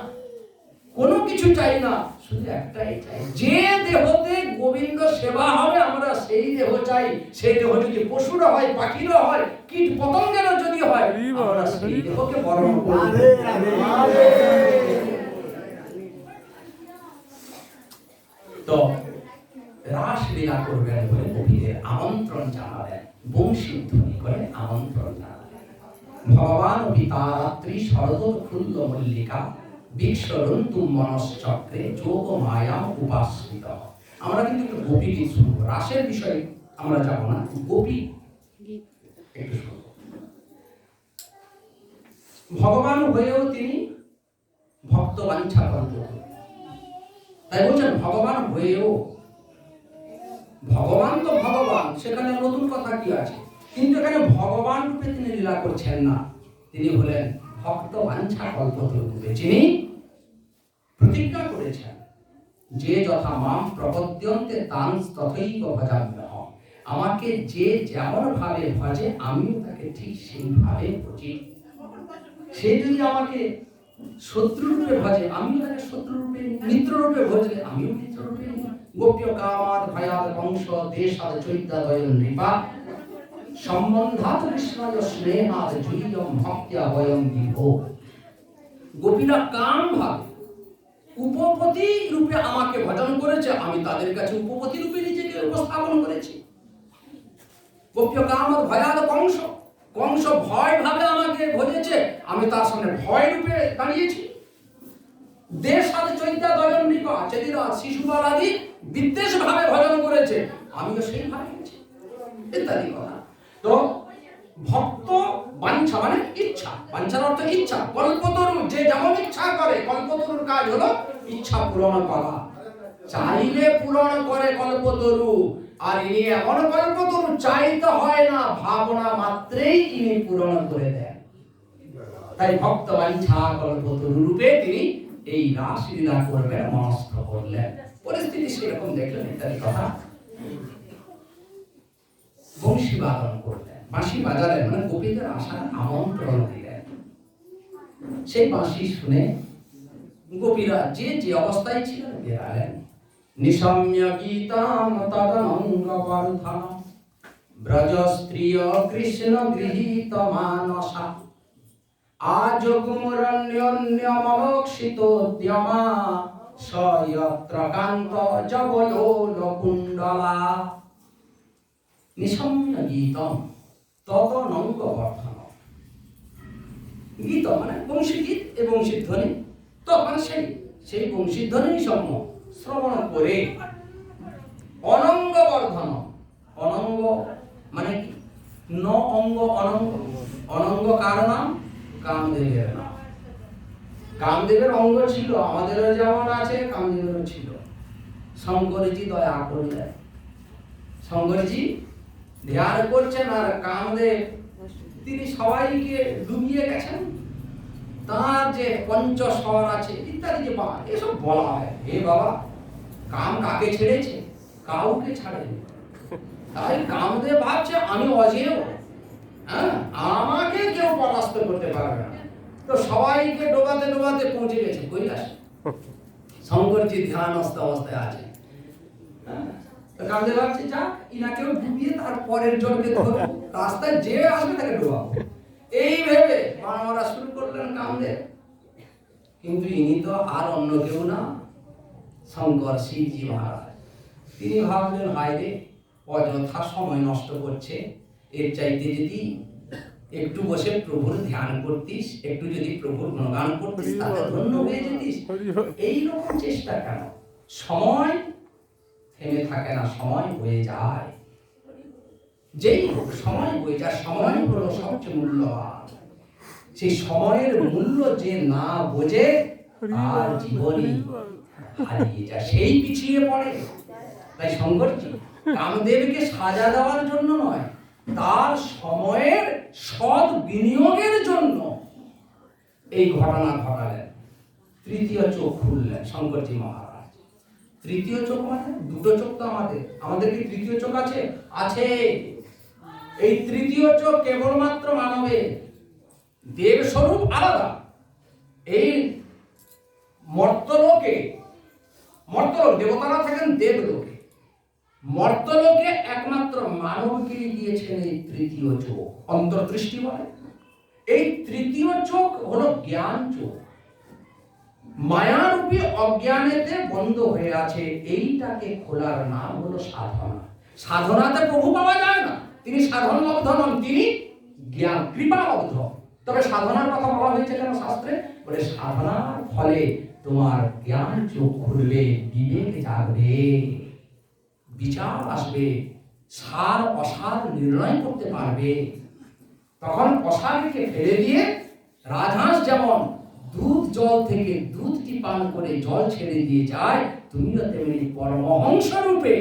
কোনো কিছু চাই না, শুধু একটাই চাই, যে দেহতে গোবিন্দ সেবা হবে আমরা সেই দেহ চাই। সেই দেহ যদি পশুরা হয়, পাখিরা হয়, কীট পতঙ্গেরও যদি কি হয়, আমরা সেই দেহকে বরণ করি। তো রাসলীলা করবেন বলে গোপীদের আমন্ত্রণ জানালেন, বংশী ধ্বনি করে আমন্ত্রণ জানালেন। ভগবান পিতা রাত্রি শরদ ফুল্ল মল্লিকা বিশ্বরন্তু মনশ্চক্রে যোগ মায়া উপাশ্রিত। আমরা কিন্তু একটু গোপী গীত শুনবো, রাসের বিষয়ে আমরা যাব না, গোপী একটু শুনবো। ভগবান হয়েও তিনি ভক্ত বাঞ্ছা করেন, তাই বলছেন ভগবান হয়েও। ভগবান তো ভগবান, সেখানে নতুন কথা কি আছে, কিন্তু এখানে ভগবান রূপে তিনি লীলা করছেন না, তিনি হলেন ভক্ত বাঞ্ছা কল্পতরু রূপে। যিনি প্রতিজ্ঞা করেছেন যে যথা মাম প্রপদ্যন্তে তাং তথৈব ভজাম্যহম, আমাকে যে যেমন ভাবে ভজে আমিও তাকে ঠিক সেইভাবে ভজি। সে যদি আমাকে শত্রু রূপে ভজে আমিও তাকে শত্রু রূপে, মিত্র রূপে ভজলে আমিও মিত্র রূপে। গোপ্য কামাদ ভয়াদ বংশ দেশাদ চৈত্যাদয় নৃপা সম্বন্ধাত কৃষ্ণাদ স্নেহাদ জুইয়ম ভক্ত্যা বয়ম বিভো। গোপীরা কাম ভাবে উপপতি রূপে আমাকে ভজন করেছে, আমি তাদের কাছে উপপতি রূপে নিজেকে উপস্থাপন করেছি। গোপ্য কামাদ ভয়াদ কংস, কংস ভয় ভাবে আমাকে ভজেছে, আমি তার সামনে ভয় রূপে দাঁড়িয়েছি। দেশাদ চৈত্যাদয় নৃপা, চেতিরা শিশুপাল আদি বিদ্বেষ ভাবে ভজন করেছে, আমিও সেই ভাবে গেছি, ইত্যাদি কথা। তো ভক্ত বাঞ্ছা মানে ইচ্ছা, বাঞ্ছার অর্থ ইচ্ছা। কল্পতরু যে যেমন ইচ্ছা করে, কল্পতরুর কাজ হলো ইচ্ছা পূরণ করা, চাইলে পূরণ করে কল্পতরু। আর ইনি এমন কল্পতরু, চাইতে হয় না, ভাবনা মাত্রেই ইনি পূরণ করে দেন। তাই ভক্ত বাঞ্ছা কল্পতরু রূপে তিনি এই রাসলীলা করবেন মনস্থ করলেন। পরিস্থিতি সেরকম দেখলেন, ইত্যাদি কথা। বংশী বাদন করলেন, বাঁশি বাজালেন, মানে গোপীদের আসার আমন্ত্রণ দিলেন। সেই বাঁশি শুনে গোপীরা যে যে অবস্থায় ছিলেন বেরালেন। নিশম্য গীতাম তদনঙ্গ বর্ধন ব্রজ স্ত্রিয় কৃষ্ণ গৃহীত মানসা আজগুমরণ্যন্যমলোক্ষিতোদ্যমা সয়ত্র কান্ত জবয়োল কুণ্ডলা। নিশম্য গীতম তদনঙ্গ বর্ধন, গীত মানে বংশীগীত এবং বংশীধ্বনি, তখন সেই বংশীধ্বনি নিশম্য শ্রবণ করে অনঙ্গ বর্ধন, অনঙ্গ মানে কি, ন অঙ্গ অনঙ্গ, অনঙ্গ কার নাম, কামদেবের নাম। কামদেবের অঙ্গ ছিল, আমাদেরও যেমন আছে কামদেবেরও ছিল। শঙ্করজি দয়া করলেন, শঙ্করজি ধ্যান করছেন, আর কামদেব তিনি সবাইকে ডুবিয়ে গেছেন। তার যে পঞ্চস্বর আছে ইত্যাদি যে পাওয়া, এসব বলা হয়। হে বাবা, কাম কাকে ছেড়েছে, কাউকে ছাড়েনি। তাই কামদেব ভাবছে আমি অজেয়, হ্যাঁ, আমাকে কেউ পরাস্ত করতে পারবে না। তো সবাইকে ডোবাতে ডোবাতে পৌঁছে গেছে কৈলাসে। শঙ্করজি ধ্যানস্থ অবস্থায় আছে। কামদেব ভাবছে যা, ইনাকেও ডুবিয়ে তার পরের জনকে ধরবো, রাস্তায় যে আসবে তাকে ডোবাবো, এই ভেবে মারা শুরু করলেন কামদেব। কিন্তু ইনি তো আর অন্য কেউ না, শঙ্কর শিবজি মহারাজ। তিনি ভাবলেন হায় রে, অযথা সময় নষ্ট করছে, এর চাইতে যদি একটু বসে প্রভুর ধ্যান করতিস, একটু যদি প্রভুর গুণগান করতিস, তাহলে ধন্য হয়ে যেতিস। এইরকম চেষ্টা কেন? সময় থেমে থাকে না, সময় হয়ে যায়। যেই সময় হয়ে যায়, সময় হলো সবচেয়ে মূল্যবান। সেই সময়ের মূল্য যে না বোঝে আর জীবনই হারিয়ে যায়, সেই পিছিয়ে পড়ে। তাই শঙ্করজি কামদেবকে সাজা দেওয়ার জন্য নয়, তার সময়ের সৎ বিনিয়োগের জন্য এই ঘটনা ঘটালেন। তৃতীয় চোখ খুললেন শঙ্করজি মহারাজ। তৃতীয় চোখ মানে দুটো চোখ তো আমাদের কি তৃতীয় চোখ আছে? আছে। এই তৃতীয় চোখ কেবলমাত্র মানবের, দেব স্বরূপ আলাদা। এই মর্তলোকে, মর্তলোক দেবতারা থাকেন দেবলোকে, মর্তলোকে একমাত্র মানবকে দিয়েছেন এই তৃতীয় চোখ, অন্তর্দৃষ্টি বলে। এই তৃতীয় চোখ হলো জ্ঞান চোখ, মায়ারূপী অজ্ঞানেতে বন্ধ হয়ে আছে, এইটাকে খোলার নাম হলো সাধনা। সাধনাতে প্রভু পাওয়া যায় না, তিনি সাধনলব্ধ নন, তিনি জ্ঞান কৃপালব্ধ। তবে সাধনার কথা বলা হয়েছে কেন শাস্ত্রে? বলে সাধনার ফলে তোমার জ্ঞান চোখ খুলবে, বিবেক জাগবে, বিচার আসবে, সার অসার নির্ণয় করতে পারবে। তখন অসারকে ফেলে দিয়ে রাজহাঁস যেমন দুধ জল থেকে দুধটি পান করে জল ছেড়ে দিয়ে যায়, তুমিও তেমনি পরমহংস রূপে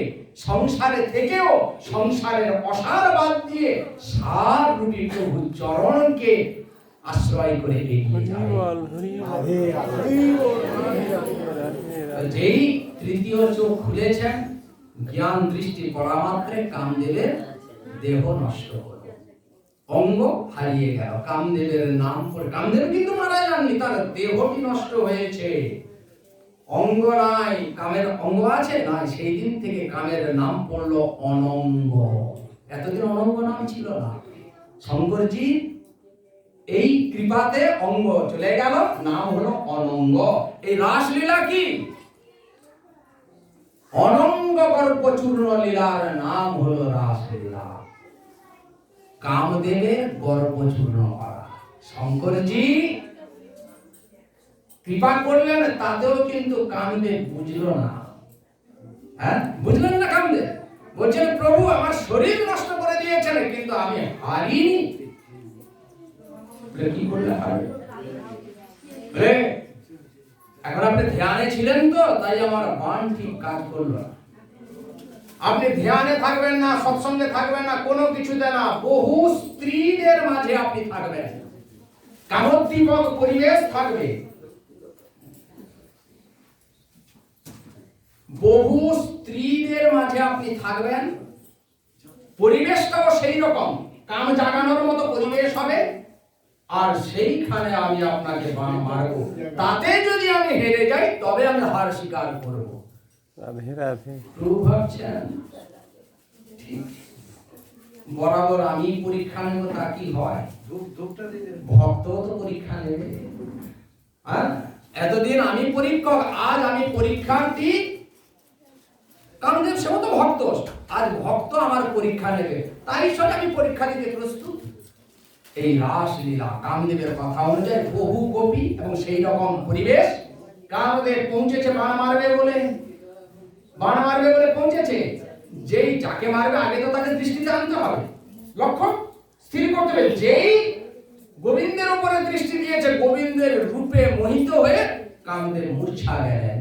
সংসারে থেকেও সংসারের অসার বাদ দিয়ে সার রূপী প্রভু চরণকে আশ্রয় করে এগিয়ে যাবে। যেই তৃতীয় চোখ খুলেছেন, জ্ঞান দৃষ্টি পড়া মাত্রে কামদেবের দেহ নষ্ট হলো, অঙ্গ হারিয়ে গেল। কামদেবের নাম পড়ে, কামদেব কিন্তু মারা যাননি, তার দেহটি নষ্ট হয়েছে, অঙ্গ নাই। কামের অঙ্গ আছে না, সেই দিন থেকে কামের নাম পড়লো অনঙ্গ। এতদিন অনঙ্গ নাম ছিল না, শঙ্করজি এই কৃপাতে অঙ্গ চলে গেল, নাম হলো অনঙ্গ। এই রাসলীলা কি? অনঙ্গ গল্প চূর্ণ লীলার নাম হলো রাসলীলা। কামদেবের গর্ব চূর্ণ করা। শঙ্করজি কৃপা করলেন, তাতেও কিন্তু কামদেব বুঝল না। হ্যাঁ, বুঝলেন না কামদেব? বলছেন প্রভু আমার শরীর নষ্ট করে দিয়েছেন, কিন্তু আমি হারিনি। কি করলে হারবে? এখন আপনি ধ্যানে ছিলেন তো, তাই আমার বাণ ঠিক কাজ করলো না। আপনি ধ্যানে থাকবেন না, সৎসঙ্গে থাকবেন না, কোনো কিছুতে না, বহু স্ত্রীদের মাঝে আপনি থাকবেন, কামোদ্দীপক পরিবেশ থাকবে, বহু স্ত্রীদের মাঝে আপনি থাকবেন, পরিবেশটাও সেই রকম কাম জাগানোর মতো পরিবেশ হবে, আর সেইখানে আমি আপনাকে বাণ মারবো। তাতে যদি আমি হেরে যাই, তবে আমি হার স্বীকার করবো। ভাবছেন বরাবর আমি পরীক্ষা নেব, তা কি হয়? ভক্ত তো পরীক্ষা নেবে। এতদিন আমি পরীক্ষক, আজ আমি পরীক্ষার্থী। কামদেব সেও তো ভক্ত, আজ ভক্ত আমার পরীক্ষা নেবে, তাই সব আমি পরীক্ষা দিতে প্রস্তুত। এই রাসলীলা কামদেবের কথা অনুযায়ী বহু গোপী এবং সেই রকম পরিবেশ। কামদেব পৌঁছেছে বাণ মারবে বলে, বাণ মারবে বলে পৌঁছেছে। যেই যাকে মারবে আগে তো তাকে দৃষ্টিতে আনতে হবে, লক্ষ্য স্থির করতে হবে। যেই গোবিন্দের উপরে দৃষ্টি দিয়েছে, গোবিন্দের রূপে মোহিত হয়ে কামদেব মূর্ছা গেলেন।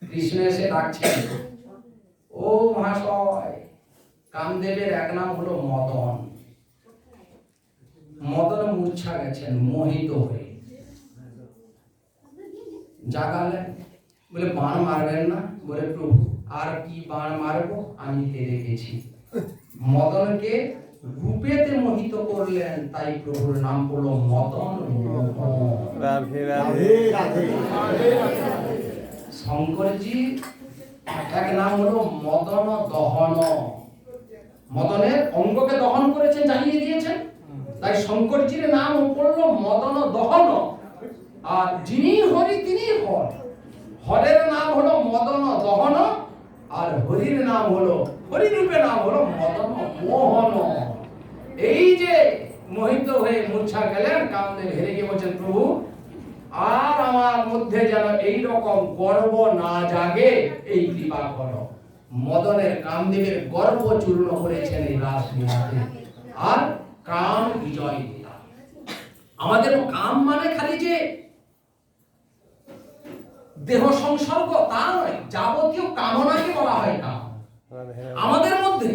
কৃষ্ণ এসে ডাকছেন, ও মহাশয়, কামদেবের এক নাম হলো মদন। মদন মূর্ছা গেছেন মোহিত হয়ে। জাগালেন, বলে বাণ মারবেন না? বলে প্রভু আর কি বাণ মারবো, আমি হেরে গেছি। মদনকে রূপেতে মোহিত করলেন, তাই প্রভুর নাম পড়লো মদন মোহন। শঙ্করজি এক নাম হলো মদন দহন। মদনের অঙ্গকে দহন করেছেন, জানিয়ে দিয়েছেন, তাই শঙ্করজির নাম পড়লো মদন দহন। আর যিনি হরি তিনি হর। হরের নাম হলো মদন দহন, আর হরির নাম হলো, হরিরূপের নাম হলো মদন মোহন। এই যে মোহিত হয়ে মূর্ছা গেলেন, কামদেব হেরে গিয়ে বলছেন, প্রভু আর আমার মধ্যে যেন এই রকম গর্ব না জাগে, এই কৃপা করো। মদনের কামদেবের গর্ব চূর্ণ করেছেন এই রাসলীলাতে, আর কাম বিজয় দিলাম। আমাদের কাম মানে খালি যে দেহ সংসর্গ তা নয়, যাবতীয় কামনাকে বলা হয় কাম। আমাদের মধ্যে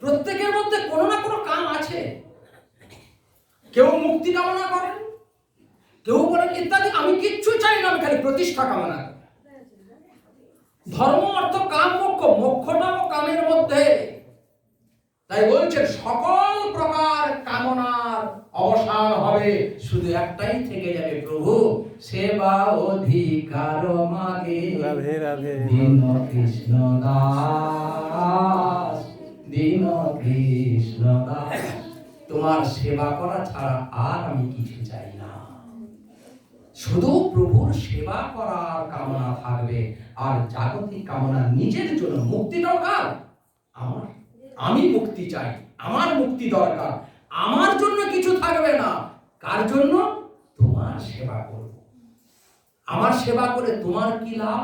প্রত্যেকের মধ্যে কোনো না কোনো কাম আছে। কেউ মুক্তি কামনা করেন, কেউ বলেন ইত্যাদি, আমি কিচ্ছু চাই না, আমি খালি প্রতিষ্ঠা কামনা করি। ধর্ম অর্থ কাম মোক্ষ, মোক্ষটাও কামের মধ্যে। তাই বলছেন সকল প্রকার কামনার অবসান হবে, শুধু একটাই থেকে যাবে, প্রভু সেবা অধিকার মাগে। রাধে রাধে দীন কৃষ্ণ দাস, দীন কৃষ্ণ দাস। তোমার সেবা করা ছাড়া আর আমি কিছু চাই না। শুধু প্রভুর সেবা করার কামনা থাকবে, আর জাগতিক কামনা নিজের জন্য। মুক্তি দরকার আমার, আমি মুক্তি চাই, আমার মুক্তি দরকার, আমার জন্য কিছু থাকবে না। কার জন্য? তোমার সেবা করব। আমার সেবা করে তোমার কি লাভ?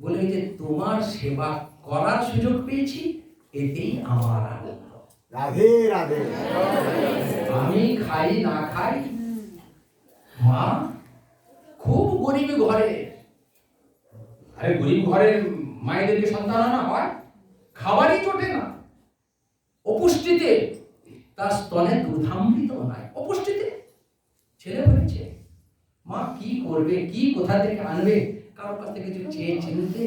বলে যে তোমার সেবা করার সুযোগ পেয়েছি, এতেই আমার আনন্দ। রাধে রাধে। আমি খাই না খাই, মা খুব গরিব ঘরে, আরে গরিব ঘরের মায়েদেরকে সন্তান আনা হয়, খাবারই জোটে না, অপুষ্টিতে, তার স্তনে দুধামৃত নাই, অপুষ্টিতে ছেলে হয়েছে। মা কি করবে, কি কোথা থেকে আনবে? কারোর কাছ থেকে কিছু চেয়ে চিনতে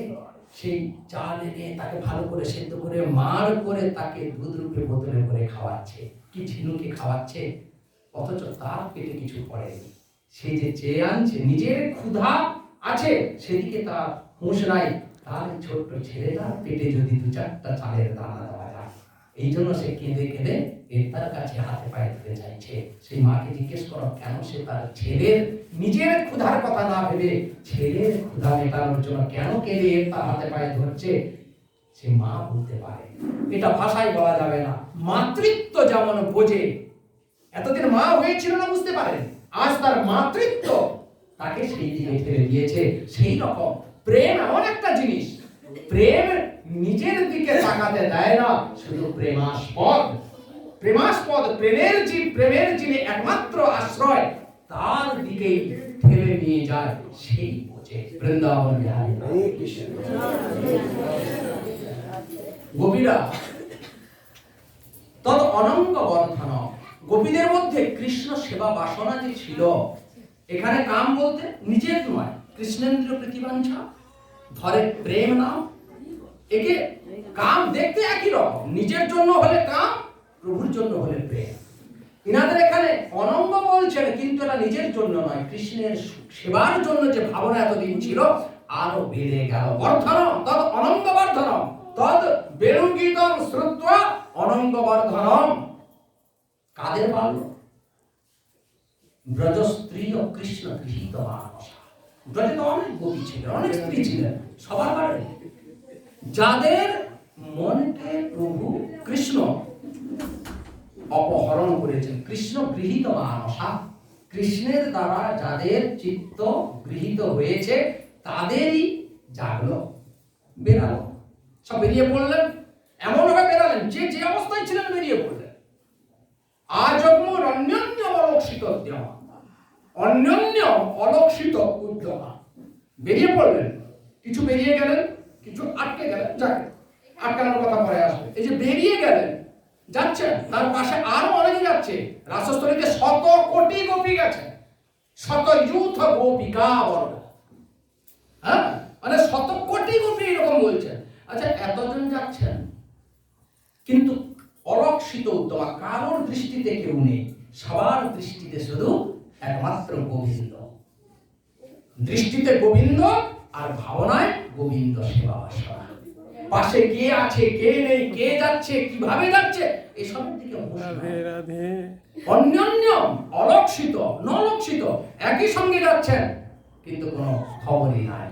সেই চাল এনে তাকে ভালো করে সেদ্ধ করে মার করে তাকে দুধ রূপে বোতলে করে খাওয়াচ্ছে, কি ঝিনুকে খাওয়াচ্ছে, অথচ তার পেটে কিছু পড়েনি। সে যে চেয়ে আনছে, নিজের ক্ষুধা আছে, সেদিকে তার হুঁশ নাই। তার ছোট্ট ছেলেটার পেটে যদি দু চারটা চালের দানা দেওয়া যায়, এই জন্য সে কেঁদে কেঁদে তার কাছে হাতে পায়ে ধরে চাইছে। সেই মাকে জিজ্ঞেস করো, কেন সে তার ছেলের নিজের ক্ষুধার কথা না ভেবে ছেলের ক্ষুধা মেটানোর জন্য কেন কেঁদে তার হাতে পায়ে ধরছে? সে মা বলতে পারে, এটা ভাষায় বলা যাবে না। মাতৃত্ব যেমন বোঝে, এতদিন মা হয়েছিল না, বুঝতে পারেন, আজ তার মাতৃত্ব তাকে সেই দিকে ঠেলে দিয়েছে। সেই রকম প্রেম এমন একটা জিনিস, প্রেম নিজের দিকে তাকাতে দেয় না, শুধু প্রেমাস্পদ। প্রেমাস্পদ, প্রেমের যিনি একমাত্র আশ্রয়, তার দিকেই ঠেলে নিয়ে যায়, সেই বোঝে। বৃন্দাবন বিহারী গোপীরা তদ অনঙ্গ বর্ধন, গোপীদের মধ্যে কৃষ্ণ সেবা বাসনা যে ছিল, এখানে কাম বলতে নিজের নয়, কৃষ্ণেন্দ্র প্রীতিবাঞ্ছা, ধরে প্রেম নাম, একে কাম দেখতে একই রকম, নিজের জন্য হলে কাম, প্রভুর জন্য হলে প্রেম। ইনাদের এখানে অনঙ্গ বলছেন, কিন্তু এটা নিজের জন্য নয়, কৃষ্ণের সেবার জন্য যে ভাবনা এতদিন ছিল আরো বেড়ে গেল। বর্ধনম তদ অনঙ্গ বর্ধনম, তদ বেণুগীতম শ্রুত্বা অনঙ্গ বর্ধনম। কাদের বাল্য? ব্রজ স্ত্রী ও কৃষ্ণ গৃহীত মানস। ব্রজে তো অনেক গোপী ছিলেন, অনেক স্ত্রী ছিলেন, সবার বাড়ি। যাদের মনকে প্রভু কৃষ্ণ অপহরণ করেছেন, কৃষ্ণ গৃহীত মানসা, কৃষ্ণের দ্বারা যাদের চিত্ত গৃহীত হয়েছে তাদেরই জাগলো, বেরালো, সব বেরিয়ে পড়লেন। এমন ভাবে বেরালেন যে যে অবস্থায় ছিলেন বেরিয়ে পড়লেন। আজগ্মুর অন্যন্য অলক্ষিত উদ্যমা, অন্যন্য অলক্ষিত উদ্যমা, বেরিয়ে পড়লেন। কিছু বেরিয়ে গেলেন, কিছু আটকে গেলেন, যাকে আটকানোর কথা পরে আসবে। এই যে বেরিয়ে গেলেন, যাচ্ছেন, তার পাশে আরো অনেকে যাচ্ছে। রাসস্থলীতে 100 কোটি গোপী গেছে, 100 ইউথ গোপিকা বর্গ, হ্যাঁ, মানে 100 কোটি গোপী এরকম বলছেন। আচ্ছা, এতজন যাচ্ছেন, কিন্তু অলক্ষিত উদ্যমা, কারোর দৃষ্টিতে কেউ নেই, সবার দৃষ্টিতে শুধু একমাত্র গোবিন্দ। দৃষ্টিতে গোবিন্দ আর ভাবনায় গোবিন্দ সেবা বাসনা। পাশে কে আছে, কে নেই, কে যাচ্ছে, কিভাবে যাচ্ছে, এসবের দিকে অন্যান্য অলক্ষিত নলক্ষিত একই সঙ্গে যাচ্ছেন, কিন্তু কোনো খবরই নাই।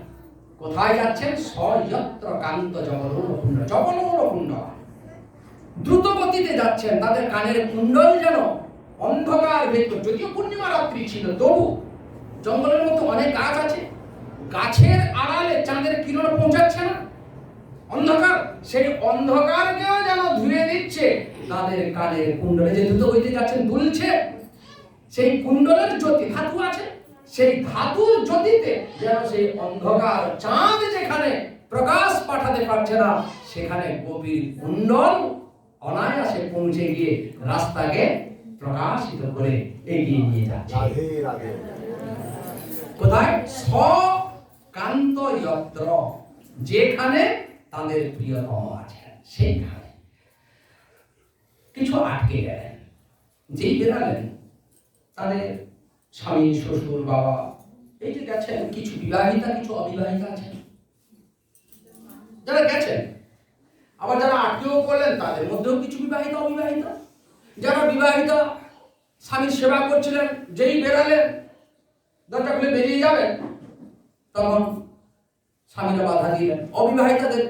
কোথায় যাচ্ছেন? স্বয়ত্র কান্ত জগলকুণ্ড, জগলকুণ্ড। দ্রুত গতিতে যাচ্ছেন, তাদের কানের কুণ্ডল যেন অন্ধকার ভেতর, যদিও পূর্ণিমা রাত্রি ছিল, তবু জঙ্গলের মধ্যে অনেক গাছ আছে, গাছের আড়ালে চাঁদের কিরণ পৌঁছাচ্ছে না, অন্ধকার, সেই অন্ধকারকেও যেন ধুয়ে দিচ্ছে। তাদের কানের কুণ্ডলে যে দ্রুত গতিতে যাচ্ছেন, দুলছে, সেই কুণ্ডলের জ্যোতি, ধাতু আছে, সেই ধাতুর জ্যোতিতে যেন সেই অন্ধকার, চাঁদ যেখানে প্রকাশ পাঠাতে পারছে না, সেখানে গোপীর কুণ্ডল অনায়াসে পৌঁছে গিয়ে রাস্তাকে প্রকাশিত করে এগিয়ে নিয়ে যাচ্ছে। কোথায়? স্বকান্ত যত্র, যেখানে তাদের প্রিয়তম আছেন, সেইখানে। কিছু আটকে গেলেন, যেই বেরালেন, তাদের স্বামী, শ্বশুর, বাবা, এই যে গেছেন, কিছু বিবাহিতা, কিছু অবিবাহিতা আছেন, যারা গেছেন। আবার যারা আটকেও পড়লেন, তাদের মধ্যেও কিছু বিবাহিত অবিবাহিত। যারা বিবাহিতা স্বামীর সেবা করছিলেন, যেই বেরালেন দরজা খুলে বেরিয়ে যাবেন, তখন স্বামীরা বাধা দিলেন। অবিবাহিতাদের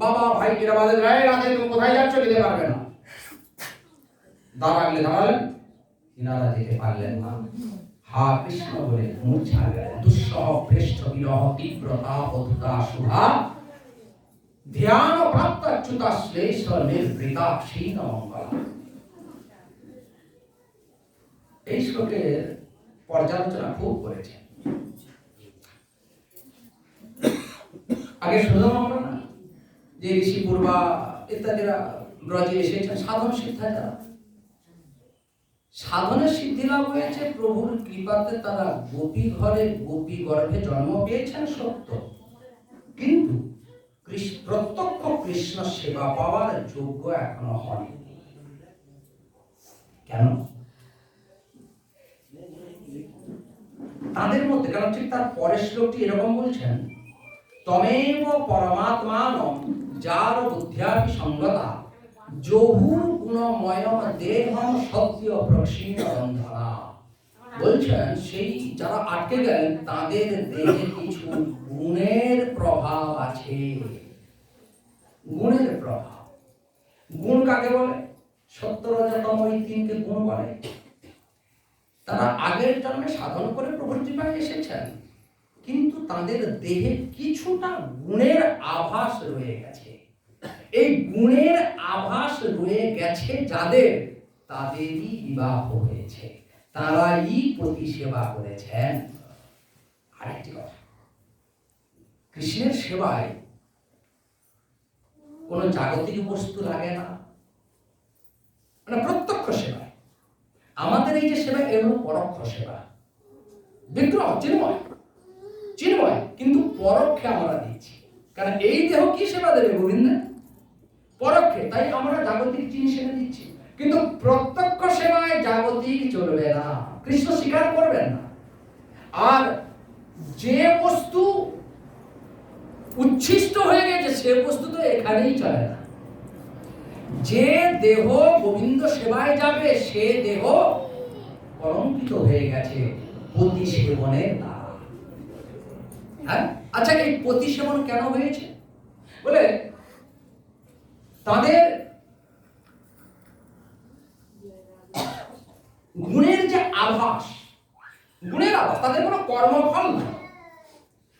বাবা ভাই এরা বাধা দিলেন, রাতে তুমি কোথায় যাচ্ছ, যেতে পারবে না। দাঁড়ালেন, তিনারা যেতে পারলেন না। হা কৃষ্ণ বলে মূর্ছা গেলেন। দুঃসহ পৃষ্ঠ বিরহ তীব্রতা অধুতা সুধা ধ্যান প্রাপ্তাচ্যুতা শ্লেষ নির্বৃতা ক্ষীণ মঙ্গলা। এই শ্লোকের পর্যালোচনা খুব করেছেন। আগে শুনলাম আমরা না যে ঋষি পূর্বা ইত্যাদিরা ব্রজে এসেছেন সাধন সিদ্ধা, যারা সাধনের সিদ্ধি লাভ হয়েছে প্রভুর কৃপাতে, তারা গোপী ঘরে গোপী গর্ভে জন্ম পেয়েছেন সত্য, কিন্তু প্রত্যক্ষ কৃষ্ণ সেবা পাওয়ার যোগ্য এখনো হয়নি। কেন? তাদের মধ্যে, কারণ ঠিক তার পরের শ্লোকটি এরকম বলছেন, তমেব পরমাত্মানম যার বুদ্ধ্যাপি সঙ্গতা জহু গুণময় দেহম সত্য প্রক্ষীণ বন্ধনা। বলছেন সেই যারা আটকে গেলেন তাদের দেহে কিছু গুণের প্রভাব আছে। গুণের প্রভাব, গুণ কাকে বলে? সত্য রজতম ওই তিনকে গুণ বলে। তারা আগের জন্মে সাধন করে প্রভুর কৃপায় এসেছেন, কিন্তু তাদের দেহে কিছুটা গুণের আভাস রয়ে গেছে। এই গুণের আভাস রয়ে গেছে যাদের, তাদেরই বিবাহ হয়েছে, তারাই পতি সেবা করেছেন। আরেকটি কথা, কৃষ্ণের সেবায় কোন জাগতিক বস্তু লাগে না, মানে প্রত্যক্ষ সেবায়। আমাদের এই যে সেবা এগুলো পরোক্ষ সেবা, বিগ্রহ চিন্ময় চিন্ময়, কিন্তু পরোক্ষে আমরা দিচ্ছি। কারণ এই দেহ কি সেবা দেবে গোবিন্দ? পরোক্ষে। তাই আমরা জাগতিক জিনিস এনে দিচ্ছি, কিন্তু প্রত্যক্ষ সেবায় জাগতিক চলবে না, কৃষ্ণ স্বীকার করবেন না। আর যে বস্তু উচ্ছিষ্ট হয়ে গেছে সে বস্তু তো এখানেই চলে না। যে দেহ গোবিন্দ সেবায় যাবে সে দেহ কলঙ্কিত হয়ে গেছে পতি সেবনের দ্বারা। হ্যাঁ, আচ্ছা, এই পতি সেবন কেন হয়েছে? বলে তাদের গুণের যে আভাস, গুণের আভাস, তাদের কোনো কর্মফল নাই।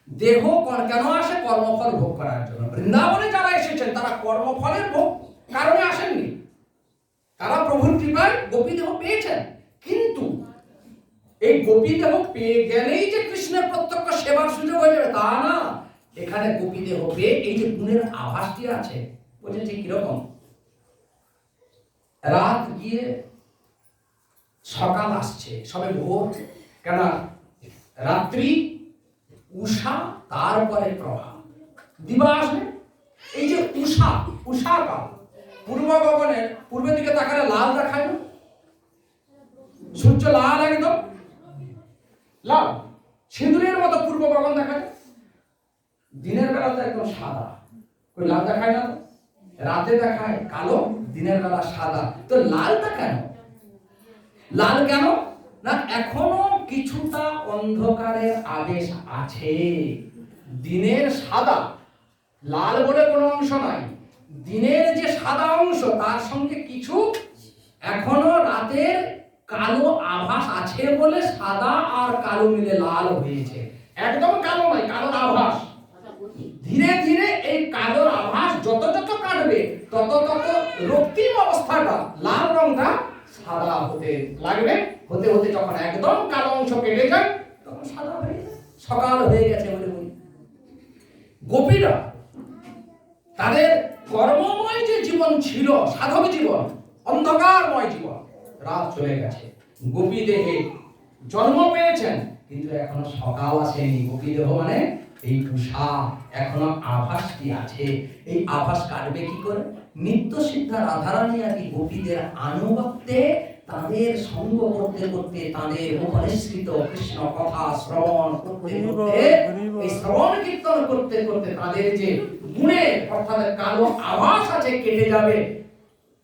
দেহ কেন আসে? কর্মফল ভোগ করার জন্য। বৃন্দাবনে যারা এসেছেন তারা কর্মফলের ভোগ কারণে আসেননি, তারা প্রভুর কৃপায় গোপী দেহ পেয়েছেন। কিন্তু এই গোপী দেহ পেয়ে গেলেই যে কৃষ্ণের প্রত্যক্ষ সেবার সুযোগ হয়ে যাবে তা না। এখানে গোপী দেহ পেয়ে এই যে গুণের আভাসটি আছে, বলছে ঠিক কিরকম? রাত গিয়ে সকাল আসছে, সবে ভোর, কেন রাত্রি উষা, তারপরে প্রভা, দিবা আসবে। এই যে উষা, উষা কাল, পূর্ব গগনের পূর্বের দিকে তাকালে লাল দেখায় না? সূর্য লাল, একদম লাল, সিঁদুরের মতো পূর্ব গগন দেখায়। দিনের বেলা তো একদম সাদা, ওই লাল দেখায় না? রাতে দেখায় কালো, দিনের বেলা সাদা। তো লালটা কেন? লাল কেন না? এখনো কিছুটা অন্ধকারের আবেশ আছে। দিনের সাদা, লাল বলে কোনো অংশ নাই, দিনের যে সাদা অংশ তার সঙ্গে কিছু এখনো রাতের কালো আভাস আছে বলে সাদা আর কালো মিলে লাল হয়েছে। একদম কালো নয়, কালোর আভাস। ধীরে ধীরে এই কালোর আভাস যত যত কাটবে তত তত রক্তিম অবস্থাটা, লাল রংটা সাদা হতে লাগবে। হতে হতে যখন একদম কালো অংশ কেটে যায় তখন সাদা হয়ে যায়, সকাল হয়ে গেছে বলে বলি। গোপীরা তাদের কর্মময় যে জীবন ছিল, সাধক জীবন, অন্ধকারময় জীবন, রাত চলে গেছে, গোপী দেহে জন্ম পেয়েছেন, কিন্তু এখনো সকাল আসেনি। গোপী দেহ মানে এই উষা, এখনো আভাসটি আছে। এই আভাস কাটবে কি করে? নিত্য সিদ্ধা রাধারানী আর কি গোপীদের আনুগত্যে, তাদের সঙ্গ করতে করতে, তাদের মুখনিসৃত কৃষ্ণ কথা শ্রবণ করতে করতে, এই শ্রবণ কীর্তন করতে করতে তাদের যে গুণের অর্থাৎ কালো আভাস আছে কেটে যাবে।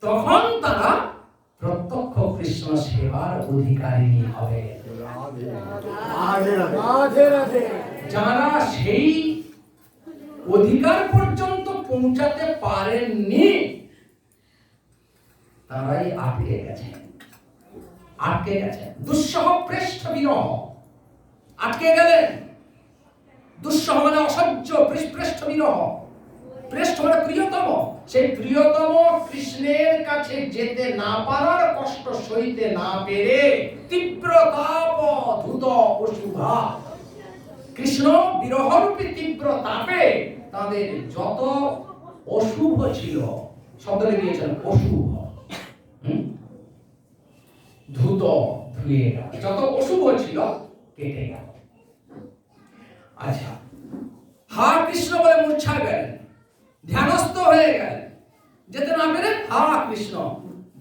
তখন তারা প্রত্যক্ষ কৃষ্ণ সেবার অধিকারিণী হবে। যারা সেই অধিকার পর্যন্ত পৌঁছাতে পারেননি তারাই আটকে গেছেন। দুঃসহ পৃষ্ঠ বিরহ, আটকে গেলেন। দুঃসহ মানে অসহ্য, পৃষ্ঠ বিরহ, পৃষ্ঠ মানে প্রিয়তম। সেই প্রিয়তম কৃষ্ণের কাছে যেতে না পারার কষ্ট সইতে না পেরে তীব্র তাপ ধূত অশুভা, কৃষ্ণ বিরহরূপী তীব্র তাপে তাদের যত অশুভ ছিল, শব্দটা দিয়েছেন অশুভ, ধূত, ধুয়ে গেল, যত অশুভ ছিল কেটে গেল। আচ্ছা, হা কৃষ্ণ বলে মূর্ছা গেলেন, ধ্যানস্থ হয়ে গেলেন, যেতে না পেরে হা কৃষ্ণ,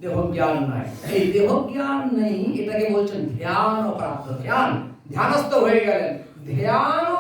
দেহ জ্ঞান নাই। এই দেহ জ্ঞান নেই, এটাকে বলছেন ধ্যান প্রাপ্ত ধ্যান। ধ্যানস্থ হয়ে গেলেন, ধ্যান